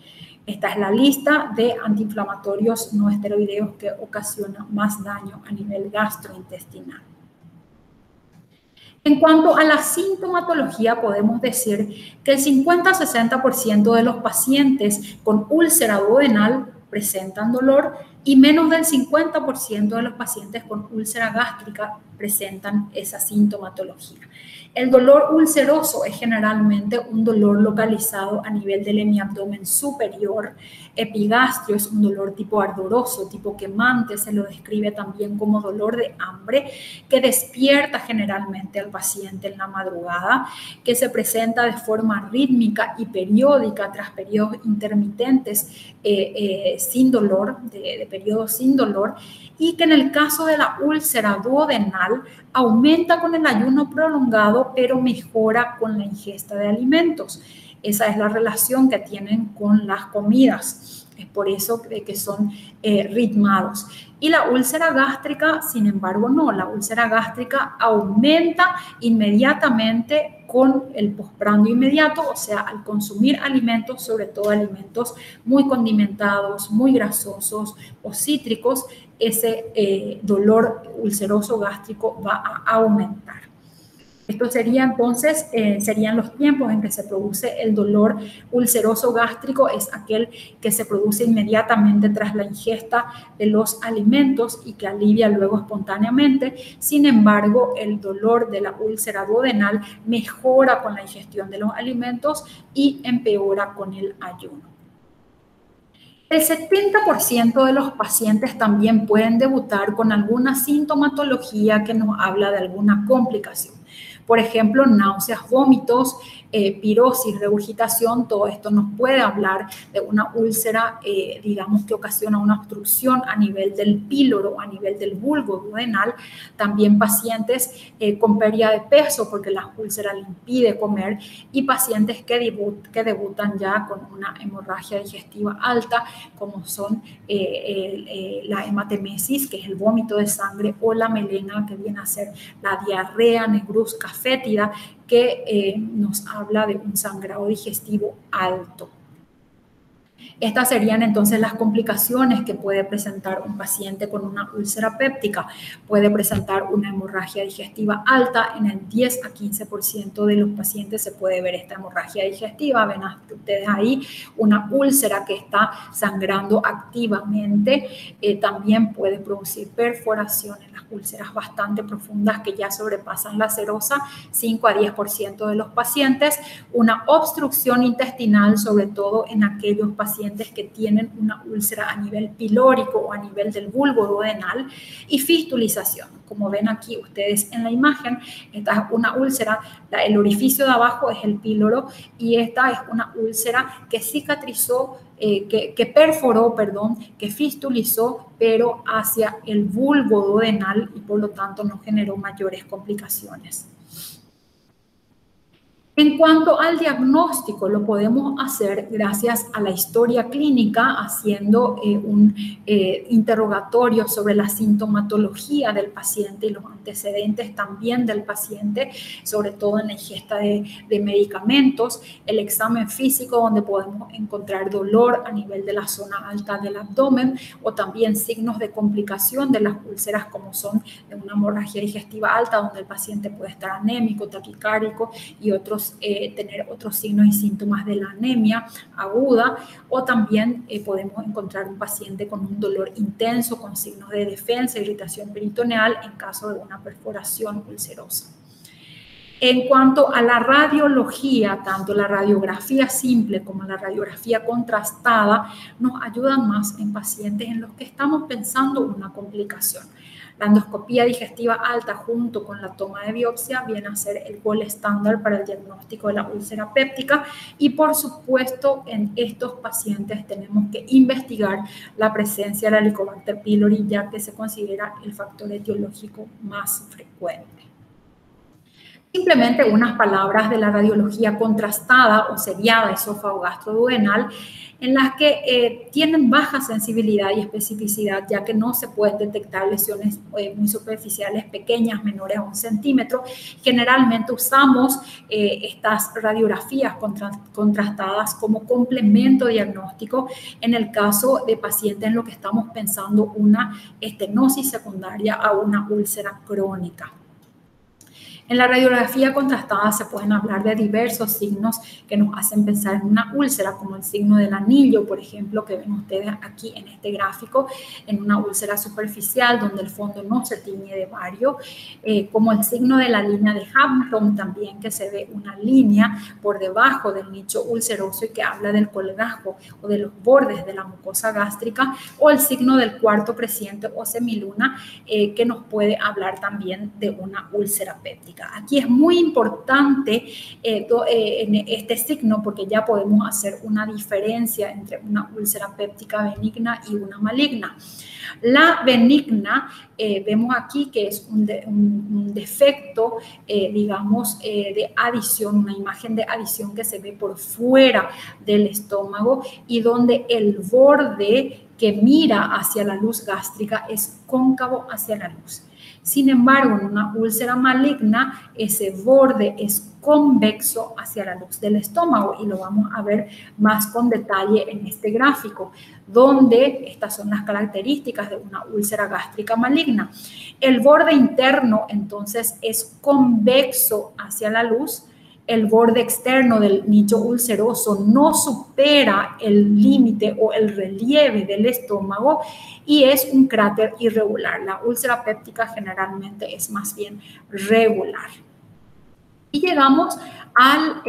Esta es la lista de antiinflamatorios no esteroideos que ocasionan más daño a nivel gastrointestinal. En cuanto a la sintomatología, podemos decir que el 50-60% de los pacientes con úlcera duodenal presentan dolor y menos del 50% de los pacientes con úlcera gástrica presentan esa sintomatología. El dolor ulceroso es generalmente un dolor localizado a nivel del hemiabdomen superior. Epigastrio es un dolor tipo ardoroso, tipo quemante, se lo describe también como dolor de hambre, que despierta generalmente al paciente en la madrugada, que se presenta de forma rítmica y periódica tras periodos intermitentes sin dolor, de periodos sin dolor, y que en el caso de la úlcera duodenal aumenta con el ayuno prolongado, pero mejora con la ingesta de alimentos. Esa es la relación que tienen con las comidas. Es por eso que son ritmados. Y la úlcera gástrica, sin embargo, no. La úlcera gástrica aumenta inmediatamente con el postprandio inmediato, o sea, al consumir alimentos, sobre todo alimentos muy condimentados, muy grasosos o cítricos, ese dolor ulceroso gástrico va a aumentar. Esto sería entonces, serían los tiempos en que se produce el dolor ulceroso gástrico, es aquel que se produce inmediatamente tras la ingesta de los alimentos y que alivia luego espontáneamente. Sin embargo, el dolor de la úlcera duodenal mejora con la ingestión de los alimentos y empeora con el ayuno. El 70% de los pacientes también pueden debutar con alguna sintomatología que nos habla de alguna complicación. Por ejemplo, náuseas, vómitos, pirosis, regurgitación, todo esto nos puede hablar de una úlcera, digamos, que ocasiona una obstrucción a nivel del píloro, a nivel del bulbo duodenal. También pacientes con pérdida de peso porque la úlcera le impide comer y pacientes que debutan ya con una hemorragia digestiva alta, como son la hematemesis, que es el vómito de sangre, o la melena, que viene a ser la diarrea negruzca fétida, que nos habla de un sangrado digestivo alto. Estas serían entonces las complicaciones que puede presentar un paciente con una úlcera péptica. Puede presentar una hemorragia digestiva alta. En el 10 a 15% de los pacientes se puede ver esta hemorragia digestiva. Ven ustedes ahí una úlcera que está sangrando activamente. También puede producir perforaciones, las úlceras bastante profundas que ya sobrepasan la serosa, 5 a 10% de los pacientes. Una obstrucción intestinal, sobre todo en aquellos pacientes que tienen una úlcera a nivel pilórico o a nivel del bulbo duodenal, y fistulización. Como ven aquí ustedes en la imagen, esta es una úlcera, el orificio de abajo es el píloro y esta es una úlcera que cicatrizó, que perforó, perdón, que fistulizó, pero hacia el bulbo duodenal y por lo tanto no generó mayores complicaciones. En cuanto al diagnóstico, lo podemos hacer gracias a la historia clínica, haciendo un interrogatorio sobre la sintomatología del paciente y los antecedentes también del paciente, sobre todo en la ingesta de medicamentos, el examen físico donde podemos encontrar dolor a nivel de la zona alta del abdomen o también signos de complicación de las úlceras como son de una hemorragia digestiva alta donde el paciente puede estar anémico, taquicárdico y tener otros signos y síntomas de la anemia aguda, o también podemos encontrar un paciente con un dolor intenso con signos de defensa, irritación peritoneal en caso de una perforación ulcerosa. En cuanto a la radiología, tanto la radiografía simple como la radiografía contrastada nos ayudan más en pacientes en los que estamos pensando una complicación. La endoscopía digestiva alta junto con la toma de biopsia viene a ser el gol estándar para el diagnóstico de la úlcera péptica y por supuesto en estos pacientes tenemos que investigar la presencia de la Helicobacter pylori ya que se considera el factor etiológico más frecuente. Simplemente unas palabras de la radiología contrastada o seriada esófago-gastroduodenal en las que tienen baja sensibilidad y especificidad, ya que no se pueden detectar lesiones muy superficiales pequeñas, menores a 1 centímetro. Generalmente usamos estas radiografías contrastadas como complemento diagnóstico en el caso de pacientes en los que estamos pensando una estenosis secundaria a una úlcera crónica. En la radiografía contrastada se pueden hablar de diversos signos que nos hacen pensar en una úlcera, como el signo del anillo, por ejemplo, que ven ustedes aquí en este gráfico, en una úlcera superficial donde el fondo no se tiñe de bario, como el signo de la línea de Hampton también, que se ve una línea por debajo del nicho ulceroso y que habla del colgajo o de los bordes de la mucosa gástrica, o el signo del cuarto creciente o semiluna, que nos puede hablar también de una úlcera péptica. Aquí es muy importante en este signo porque ya podemos hacer una diferencia entre una úlcera péptica benigna y una maligna. La benigna, vemos aquí que es un defecto, digamos, de adición, una imagen de adición que se ve por fuera del estómago y donde el borde que mira hacia la luz gástrica es cóncavo hacia la luz. Sin embargo, en una úlcera maligna, ese borde es convexo hacia la luz del estómago y lo vamos a ver más con detalle en este gráfico, donde estas son las características de una úlcera gástrica maligna. El borde interno, entonces, es convexo hacia la luz. El borde externo del nicho ulceroso no supera el límite o el relieve del estómago y es un cráter irregular. La úlcera péptica generalmente es más bien regular. Y llegamos al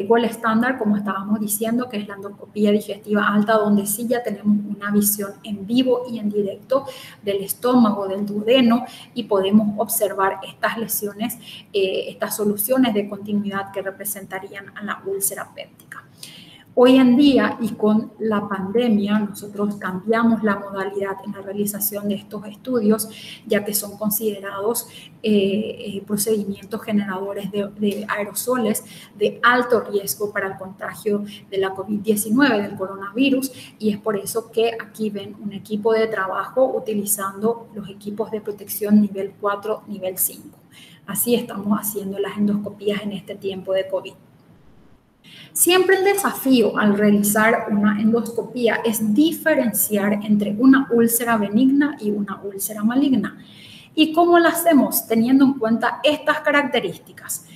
gol estándar, como estábamos diciendo, que es la endoscopía digestiva alta, donde sí ya tenemos una visión en vivo y en directo del estómago, del duodeno, y podemos observar estas lesiones, estas soluciones de continuidad que representarían a la úlcera péptica. Hoy en día y con la pandemia, nosotros cambiamos la modalidad en la realización de estos estudios, ya que son considerados procedimientos generadores de aerosoles de alto riesgo para el contagio de la COVID-19, del coronavirus, y es por eso que aquí ven un equipo de trabajo utilizando los equipos de protección nivel 4, nivel 5. Así estamos haciendo las endoscopías en este tiempo de COVID. Siempre el desafío al realizar una endoscopía es diferenciar entre una úlcera benigna y una úlcera maligna. ¿Y cómo lo hacemos? Teniendo en cuenta estas características.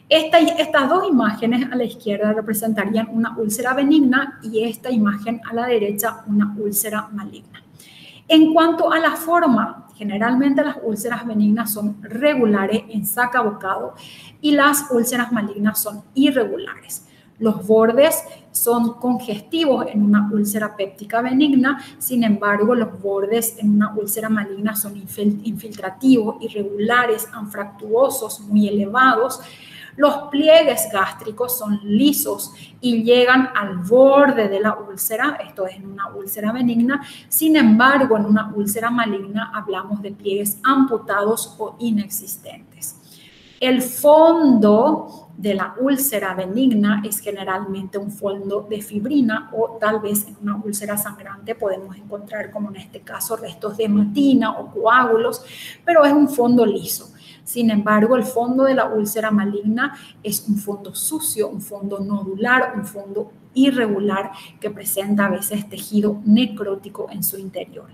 Estas dos imágenes a la izquierda representarían una úlcera benigna y esta imagen a la derecha una úlcera maligna. En cuanto a la forma, generalmente las úlceras benignas son regulares en saca-bocado y las úlceras malignas son irregulares. Los bordes son congestivos en una úlcera péptica benigna, sin embargo, los bordes en una úlcera maligna son infiltrativos, irregulares, anfractuosos, muy elevados. Los pliegues gástricos son lisos y llegan al borde de la úlcera, esto es en una úlcera benigna. Sin embargo, en una úlcera maligna hablamos de pliegues amputados o inexistentes. El fondo de la úlcera benigna es generalmente un fondo de fibrina o tal vez en una úlcera sangrante podemos encontrar, como en este caso, restos de hematina o coágulos, pero es un fondo liso. Sin embargo, el fondo de la úlcera maligna es un fondo sucio, un fondo nodular, un fondo irregular que presenta a veces tejido necrótico en su interior.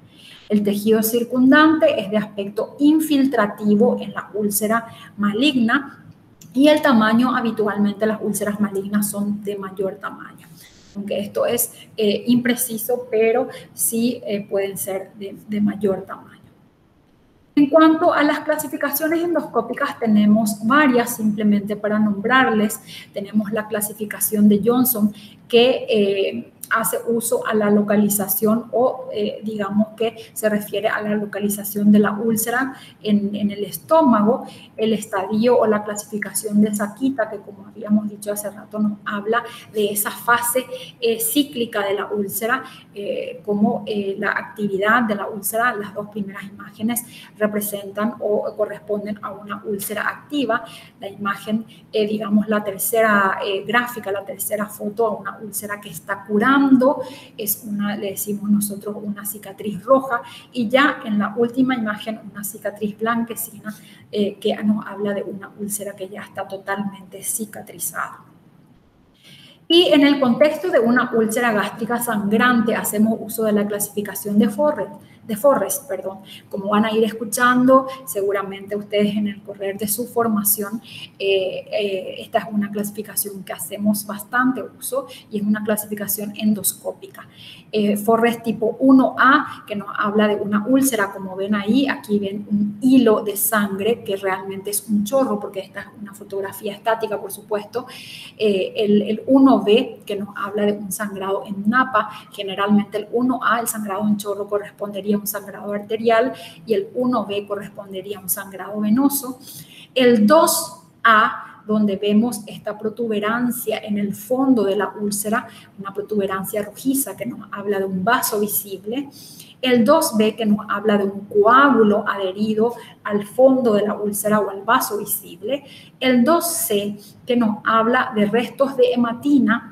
El tejido circundante es de aspecto infiltrativo en la úlcera maligna y el tamaño, habitualmente las úlceras malignas son de mayor tamaño. Aunque esto es impreciso, pero sí pueden ser de mayor tamaño. En cuanto a las clasificaciones endoscópicas, tenemos varias, simplemente para nombrarles. Tenemos la clasificación de Johnson, que hace uso a la localización o digamos que se refiere a la localización de la úlcera en el estómago. El estadio o la clasificación de Sakita, que como habíamos dicho hace rato, nos habla de esa fase cíclica de la úlcera, como la actividad de la úlcera. Las dos primeras imágenes representan o corresponden a una úlcera activa. La imagen, digamos, la tercera gráfica, la tercera foto, a una úlcera que está curando. Es una, le decimos nosotros, una cicatriz roja, y ya en la última imagen una cicatriz blanquecina que nos habla de una úlcera que ya está totalmente cicatrizada. Y en el contexto de una úlcera gástrica sangrante hacemos uso de la clasificación de Forrest. Como van a ir escuchando, seguramente ustedes en el correr de su formación, esta es una clasificación que hacemos bastante uso y es una clasificación endoscópica. Forrest tipo 1A, que nos habla de una úlcera, como ven ahí, aquí ven un hilo de sangre que realmente es un chorro, porque esta es una fotografía estática, por supuesto. El 1B, que nos habla de un sangrado en napa. Generalmente el 1A, el sangrado en chorro, correspondería a un sangrado arterial y el 1B correspondería a un sangrado venoso. El 2A, donde vemos esta protuberancia en el fondo de la úlcera, una protuberancia rojiza que nos habla de un vaso visible. El 2B, que nos habla de un coágulo adherido al fondo de la úlcera o al vaso visible. El 2C, que nos habla de restos de hematina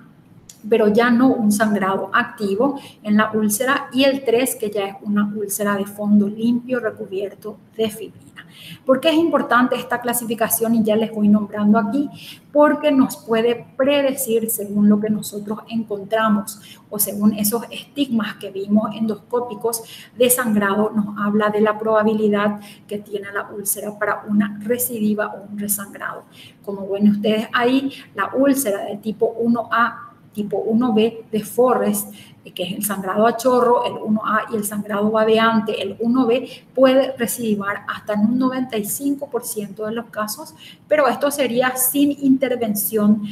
pero ya no un sangrado activo en la úlcera, y el 3, que ya es una úlcera de fondo limpio recubierto de fibrina. ¿Por qué es importante esta clasificación? Y ya les voy nombrando aquí, porque nos puede predecir, según lo que nosotros encontramos o según esos estigmas que vimos endoscópicos de sangrado, nos habla de la probabilidad que tiene la úlcera para una recidiva o un resangrado. Como ven ustedes ahí, la úlcera de tipo 1A, tipo 1B de Forrest, que es el sangrado a chorro, el 1A, y el sangrado babeante, el 1B, puede recidivar hasta en un 95% de los casos, pero esto sería sin intervención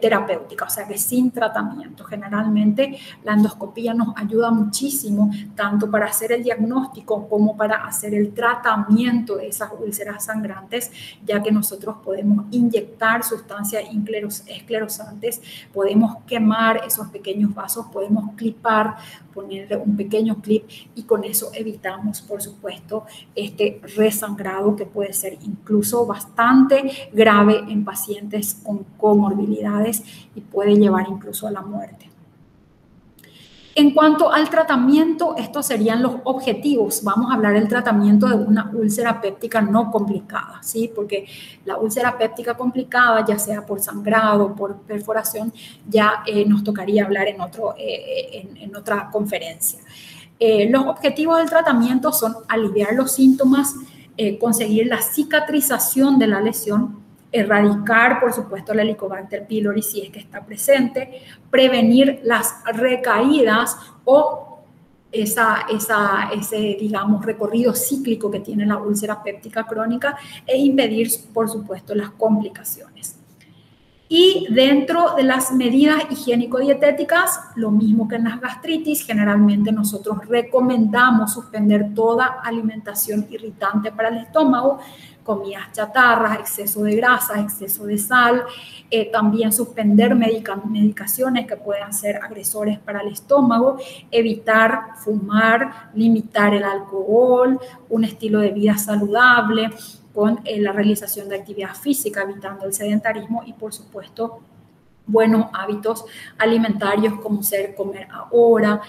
terapéutica, o sea que sin tratamiento. Generalmente la endoscopía nos ayuda muchísimo, tanto para hacer el diagnóstico como para hacer el tratamiento de esas úlceras sangrantes, ya que nosotros podemos inyectar sustancias esclerosantes, podemos quemar esos pequeños vasos, podemos clipar, ponerle un pequeño clip, y con eso evitamos, por supuesto, este resangrado que puede ser incluso bastante grave en pacientes con comorbilidades y puede llevar incluso a la muerte. En cuanto al tratamiento, estos serían los objetivos. Vamos a hablar del tratamiento de una úlcera péptica no complicada, ¿sí? Porque la úlcera péptica complicada, ya sea por sangrado, por perforación, ya nos tocaría hablar en otra conferencia. Los objetivos del tratamiento son aliviar los síntomas, conseguir la cicatrización de la lesión, erradicar, por supuesto, el Helicobacter pylori si es que está presente, prevenir las recaídas o ese, digamos, recorrido cíclico que tiene la úlcera péptica crónica, e impedir, por supuesto, las complicaciones. Y dentro de las medidas higiénico-dietéticas, lo mismo que en las gastritis, generalmente nosotros recomendamos suspender toda alimentación irritante para el estómago, comidas chatarras, exceso de grasa, exceso de sal, también suspender medicaciones que puedan ser agresores para el estómago, evitar fumar, limitar el alcohol, un estilo de vida saludable, con la realización de actividad física, evitando el sedentarismo, y por supuesto buenos hábitos alimentarios como comer ahora,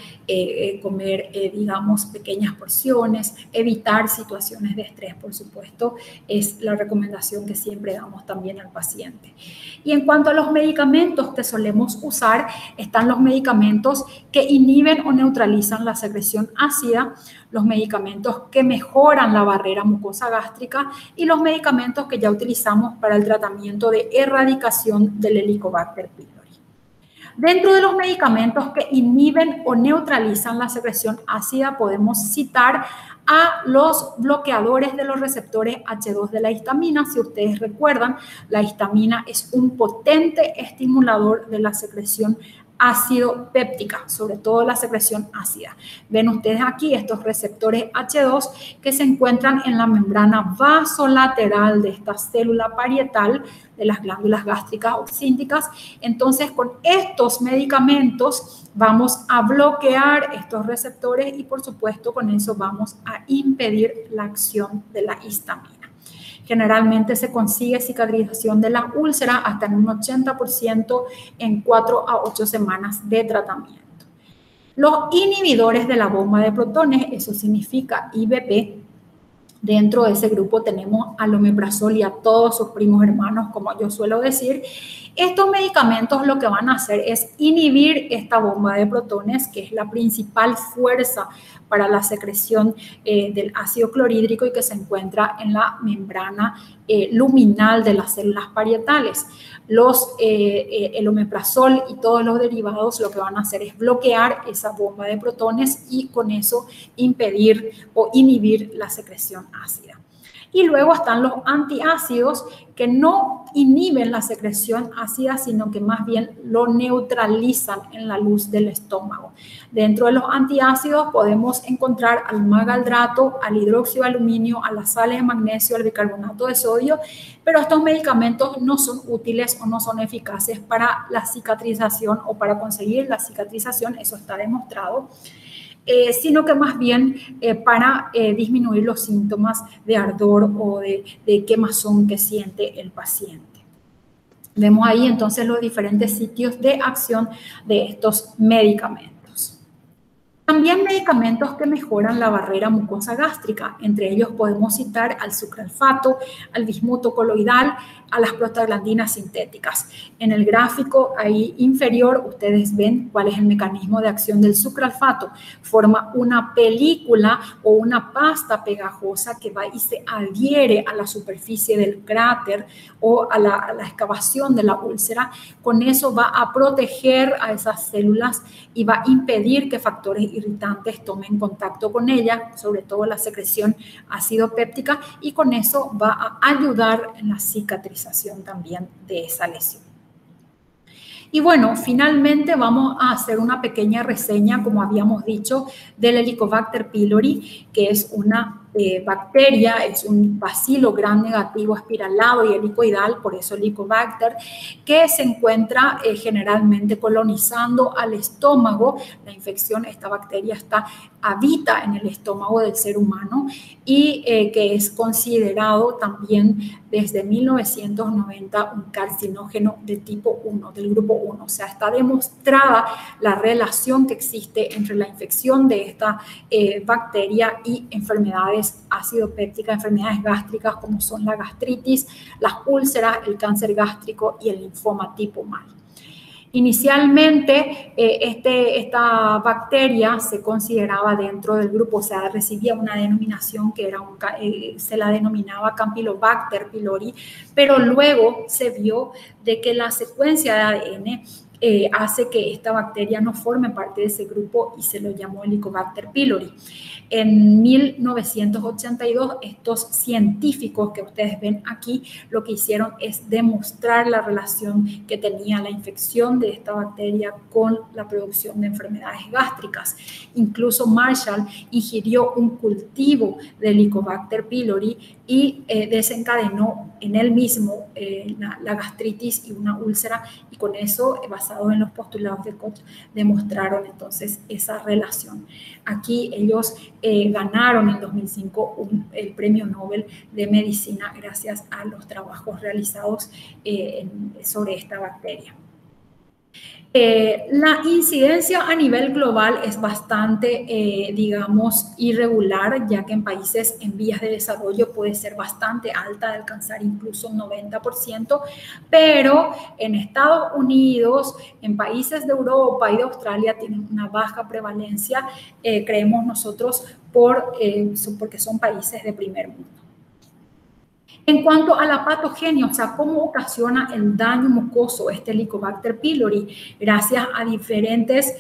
comer, digamos, pequeñas porciones, evitar situaciones de estrés, por supuesto, es la recomendación que siempre damos también al paciente. Y en cuanto a los medicamentos que solemos usar, están los medicamentos que inhiben o neutralizan la secreción ácida, los medicamentos que mejoran la barrera mucosa gástrica y los medicamentos que ya utilizamos para el tratamiento de erradicación del Helicobacter pylori. Dentro de los medicamentos que inhiben o neutralizan la secreción ácida podemos citar a los bloqueadores de los receptores H2 de la histamina. Si ustedes recuerdan, la histamina es un potente estimulador de la secreción ácido péptica, sobre todo la secreción ácida. Ven ustedes aquí estos receptores H2 que se encuentran en la membrana vasolateral de esta célula parietal de las glándulas gástricas oxínticas. Entonces, con estos medicamentos vamos a bloquear estos receptores y, por supuesto, con eso vamos a impedir la acción de la histamina. Generalmente se consigue cicatrización de la úlcera hasta en un 80% en 4 a 8 semanas de tratamiento. Los inhibidores de la bomba de protones, eso significa IBP, dentro de ese grupo tenemos al omeprazol y a todos sus primos hermanos, como yo suelo decir. Estos medicamentos lo que van a hacer es inhibir esta bomba de protones, que es la principal fuerza para la secreción del ácido clorhídrico y que se encuentra en la membrana luminal de las células parietales. El omeprazol y todos los derivados lo que van a hacer es bloquear esa bomba de protones y con eso impedir o inhibir la secreción ácida. Y luego están los antiácidos que no inhiben la secreción ácida, sino que más bien lo neutralizan en la luz del estómago. Dentro de los antiácidos podemos encontrar al magaldrato, al hidróxido de aluminio, a las sales de magnesio, al bicarbonato de sodio, pero estos medicamentos no son útiles o no son eficaces para la cicatrización o para conseguir la cicatrización, eso está demostrado. Sino que más bien para disminuir los síntomas de ardor o de quemazón que siente el paciente. Vemos ahí entonces los diferentes sitios de acción de estos medicamentos. También medicamentos que mejoran la barrera mucosa gástrica. Entre ellos podemos citar al sucralfato, al bismuto coloidal, a las prostaglandinas sintéticas. En el gráfico ahí inferior ustedes ven cuál es el mecanismo de acción del sucralfato. Forma una película o una pasta pegajosa que va y se adhiere a la superficie del cráter o a la excavación de la úlcera. Con eso va a proteger a esas células y va a impedir que factores irritantes tomen contacto con ella, sobre todo la secreción ácido péptica, y con eso va a ayudar en la cicatrización también de esa lesión. Y bueno, finalmente vamos a hacer una pequeña reseña, como habíamos dicho, del Helicobacter pylori, que es una bacteria, es un bacilo gram negativo espiralado y helicoidal, por eso Helicobacter, que se encuentra generalmente colonizando al estómago. La infección, esta bacteria habita en el estómago del ser humano y que es considerado también desde 1990 un carcinógeno de tipo 1, del grupo 1. O sea, está demostrada la relación que existe entre la infección de esta bacteria y enfermedades ácido-pépticas, enfermedades gástricas como son la gastritis, las úlceras, el cáncer gástrico y el linfoma tipo MAL. Inicialmente, esta bacteria se consideraba dentro del grupo, o sea, recibía una denominación que era se la denominaba Campylobacter pylori, pero luego se vio de que la secuencia de ADN hace que esta bacteria no forme parte de ese grupo y se lo llamó Helicobacter pylori. En 1982, estos científicos que ustedes ven aquí, lo que hicieron es demostrar la relación que tenía la infección de esta bacteria con la producción de enfermedades gástricas. Incluso Marshall ingirió un cultivo de Helicobacter pylori y desencadenó en él mismo la gastritis y una úlcera, y con eso, basado en los postulados de Koch, demostraron entonces esa relación. Aquí ellos ganaron en 2005 el Premio Nobel de Medicina gracias a los trabajos realizados sobre esta bacteria. La incidencia a nivel global es bastante, digamos, irregular, ya que en países en vías de desarrollo puede ser bastante alta, de alcanzar incluso un 90%, pero en Estados Unidos, en países de Europa y de Australia tienen una baja prevalencia, creemos nosotros, porque son países de primer mundo. En cuanto a la patogenia, o sea, cómo ocasiona el daño mucoso este Helicobacter pylori, gracias a diferentes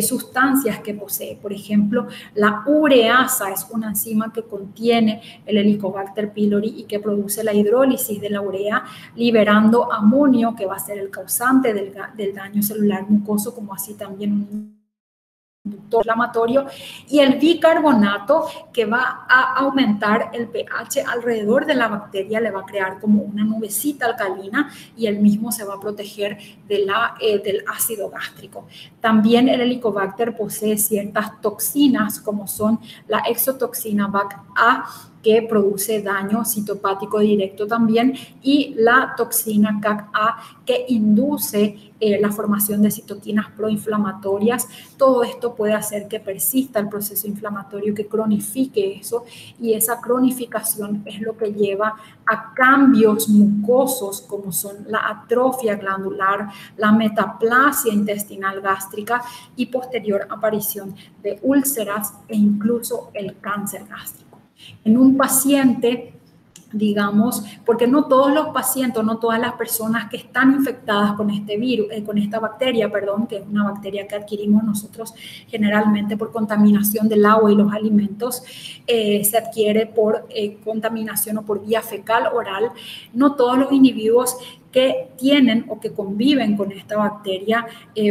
sustancias que posee. Por ejemplo, la ureasa es una enzima que contiene el Helicobacter pylori y que produce la hidrólisis de la urea, liberando amonio, que va a ser el causante del daño celular mucoso, como así también un inductor inflamatorio, y el bicarbonato, que va a aumentar el pH alrededor de la bacteria, le va a crear como una nubecita alcalina y el mismo se va a proteger del ácido gástrico. También el Helicobacter posee ciertas toxinas, como son la exotoxina BAC-A, que produce daño citopático directo también, y la toxina CAC-A, que induce la formación de citoquinas proinflamatorias. Todo esto puede hacer que persista el proceso inflamatorio, que cronifique eso, y esa cronificación es lo que lleva a cambios mucosos como son la atrofia glandular, la metaplasia intestinal gástrica y posterior aparición de úlceras e incluso el cáncer gástrico. En un paciente, digamos, porque no todos los pacientes, no todas las personas que están infectadas con este virus, con esta bacteria, perdón, que es una bacteria que adquirimos nosotros generalmente por contaminación del agua y los alimentos, se adquiere por contaminación o por vía fecal oral. No todos los individuos que tienen o que conviven con esta bacteria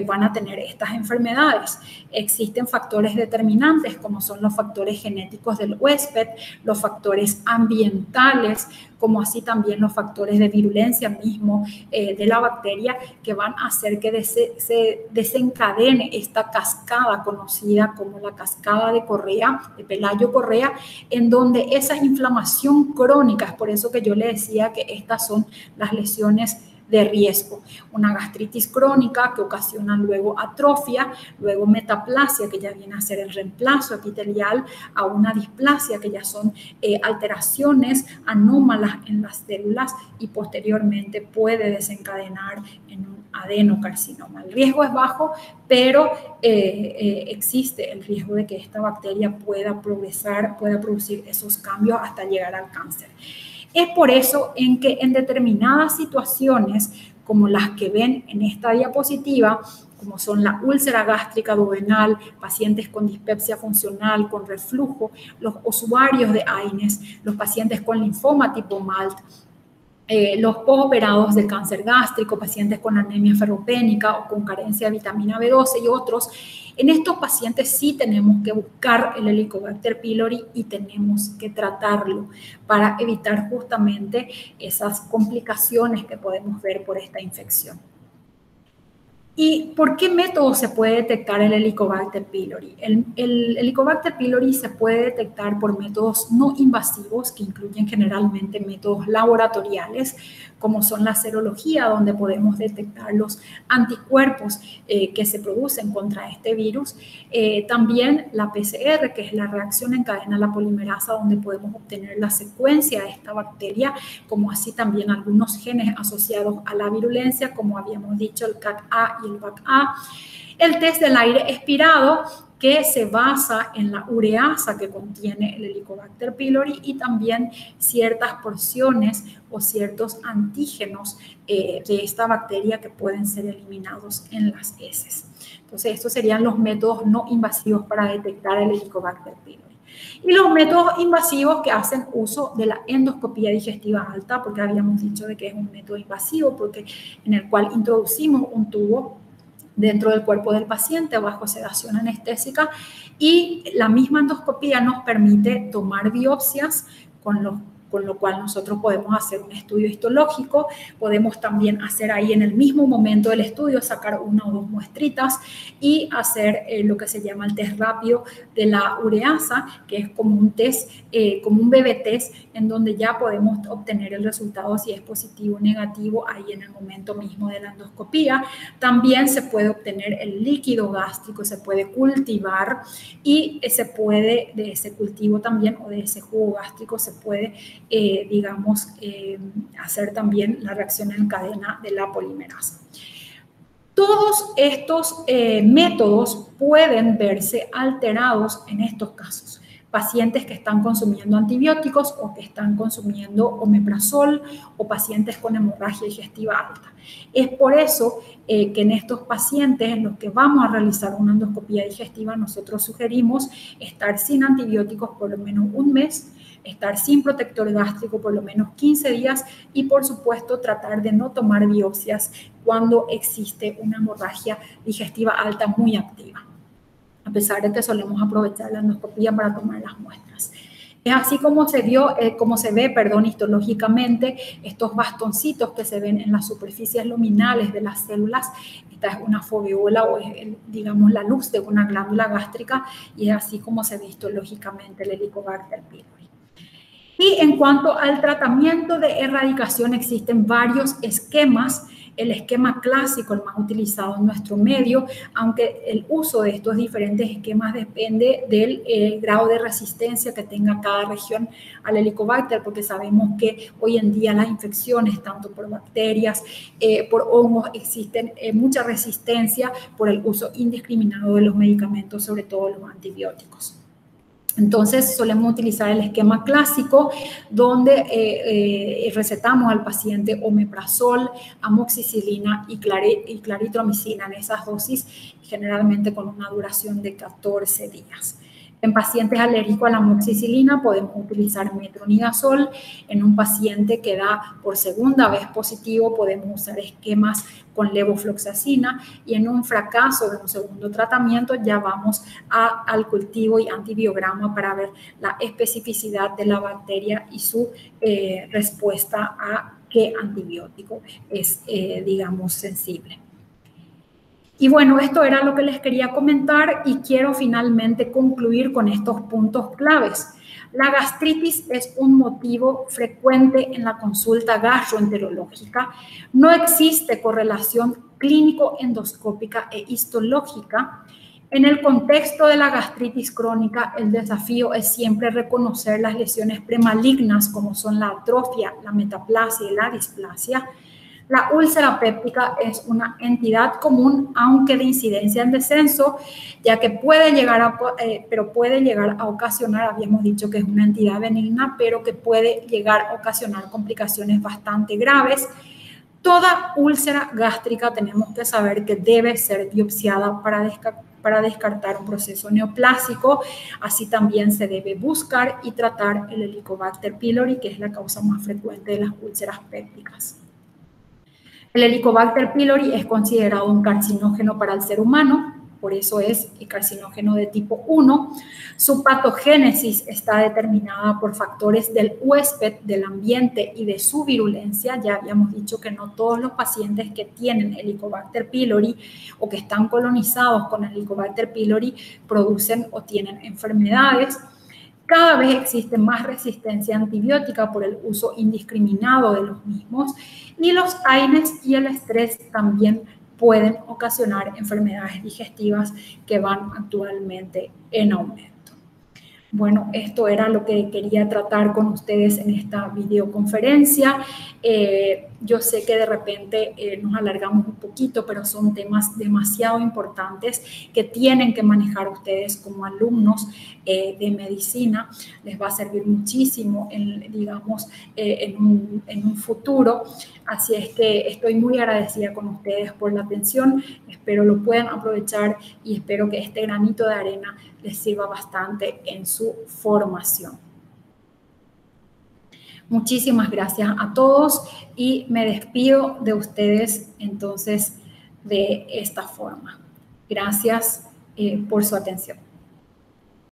van a tener estas enfermedades. Existen factores determinantes, como son los factores genéticos del huésped, los factores ambientales, como así también los factores de virulencia mismo de la bacteria, que van a hacer que se desencadene esta cascada conocida como la cascada de Correa, de Pelayo-Correa, en donde esa inflamación crónica, es por eso que yo le decía que estas son las lesiones de riesgo. Una gastritis crónica que ocasiona luego atrofia, luego metaplasia, que ya viene a ser el reemplazo epitelial, a una displasia, que ya son alteraciones anómalas en las células, y posteriormente puede desencadenar en un adenocarcinoma. El riesgo es bajo, pero existe el riesgo de que esta bacteria pueda progresar, pueda producir esos cambios hasta llegar al cáncer. Es por eso en que en determinadas situaciones, como las que ven en esta diapositiva, como son la úlcera gástrica duodenal, pacientes con dispepsia funcional, con reflujo, los usuarios de AINES, los pacientes con linfoma tipo MALT, los postoperados de cáncer gástrico, pacientes con anemia ferropénica o con carencia de vitamina B12 y otros, en estos pacientes sí tenemos que buscar el Helicobacter pylori y tenemos que tratarlo para evitar justamente esas complicaciones que podemos ver por esta infección. ¿Y por qué método se puede detectar el Helicobacter pylori? El Helicobacter pylori se puede detectar por métodos no invasivos, que incluyen generalmente métodos laboratoriales, como son la serología, donde podemos detectar los anticuerpos que se producen contra este virus. También la PCR, que es la reacción en cadena a la polimerasa, donde podemos obtener la secuencia de esta bacteria, como así también algunos genes asociados a la virulencia, como habíamos dicho, el CAC-A y el BAC-A. El test del aire expirado, que se basa en la ureasa que contiene el Helicobacter pylori, y también ciertas porciones o ciertos antígenos de esta bacteria que pueden ser eliminados en las heces. Entonces, estos serían los métodos no invasivos para detectar el Helicobacter pylori. Y los métodos invasivos que hacen uso de la endoscopía digestiva alta, porque habíamos dicho de que es un método invasivo, porque en el cual introducimos un tubo dentro del cuerpo del paciente bajo sedación anestésica, y la misma endoscopía nos permite tomar biopsias con lo cual nosotros podemos hacer un estudio histológico, podemos también hacer ahí en el mismo momento del estudio, sacar una o dos muestritas y hacer lo que se llama el test rápido de la ureasa, que es como un test, como un bebé test, en donde ya podemos obtener el resultado si es positivo o negativo ahí en el momento mismo de la endoscopía. También se puede obtener el líquido gástrico, se puede cultivar, y se puede, de ese cultivo también o de ese jugo gástrico, se puede hacer también la reacción en cadena de la polimerasa. Todos estos métodos pueden verse alterados en estos casos. Pacientes que están consumiendo antibióticos o que están consumiendo omeprazol, o pacientes con hemorragia digestiva alta. Es por eso que en estos pacientes en los que vamos a realizar una endoscopía digestiva, nosotros sugerimos estar sin antibióticos por lo menos un mes, estar sin protector gástrico por lo menos 15 días y, por supuesto, tratar de no tomar biopsias cuando existe una hemorragia digestiva alta muy activa, a pesar de que solemos aprovechar la endoscopía para tomar las muestras. Es así como se ve histológicamente estos bastoncitos que se ven en las superficies luminales de las células. Esta es una foveola, o es, digamos, la luz de una glándula gástrica, y es así como se ve histológicamente el Helicobacter pylori. Y en cuanto al tratamiento de erradicación, existen varios esquemas. El esquema clásico, el más utilizado en nuestro medio, aunque el uso de estos diferentes esquemas depende del grado de resistencia que tenga cada región al Helicobacter, porque sabemos que hoy en día las infecciones, tanto por bacterias, por hongos, existen mucha resistencia por el uso indiscriminado de los medicamentos, sobre todo los antibióticos. Entonces, solemos utilizar el esquema clásico, donde recetamos al paciente omeprazol, amoxicilina y claritromicina en esas dosis, generalmente con una duración de 14 días. En pacientes alérgicos a la amoxicilina podemos utilizar metronidazol. En un paciente que da por segunda vez positivo podemos usar esquemas con levofloxacina, y en un fracaso de un segundo tratamiento ya vamos al cultivo y antibiograma para ver la especificidad de la bacteria y su respuesta a qué antibiótico es, digamos, sensible. Y bueno, esto era lo que les quería comentar, y quiero finalmente concluir con estos puntos claves. La gastritis es un motivo frecuente en la consulta gastroenterológica. No existe correlación clínico-endoscópica e histológica. En el contexto de la gastritis crónica, el desafío es siempre reconocer las lesiones premalignas como son la atrofia, la metaplasia y la displasia. La úlcera péptica es una entidad común, aunque de incidencia en descenso, ya que puede llegar a ocasionar, habíamos dicho que es una entidad benigna, pero que puede llegar a ocasionar complicaciones bastante graves. Toda úlcera gástrica tenemos que saber que debe ser biopsiada para descartar un proceso neoplásico. Así también se debe buscar y tratar el Helicobacter pylori, que es la causa más frecuente de las úlceras pépticas. El Helicobacter pylori es considerado un carcinógeno para el ser humano, por eso es el carcinógeno de tipo 1. Su patogénesis está determinada por factores del huésped, del ambiente y de su virulencia. Ya habíamos dicho que no todos los pacientes que tienen Helicobacter pylori o que están colonizados con Helicobacter pylori producen o tienen enfermedades. Cada vez existe más resistencia antibiótica por el uso indiscriminado de los mismos, y los AINES y el estrés también pueden ocasionar enfermedades digestivas que van actualmente en aumento. Bueno, esto era lo que quería tratar con ustedes en esta videoconferencia. Yo sé que de repente nos alargamos un poquito, pero son temas demasiado importantes que tienen que manejar ustedes como alumnos de medicina. Les va a servir muchísimo, en un futuro. Así es que estoy muy agradecida con ustedes por la atención. Espero lo puedan aprovechar y espero que este granito de arena les sirva bastante en su formación. Muchísimas gracias a todos y me despido de ustedes entonces de esta forma. Gracias por su atención.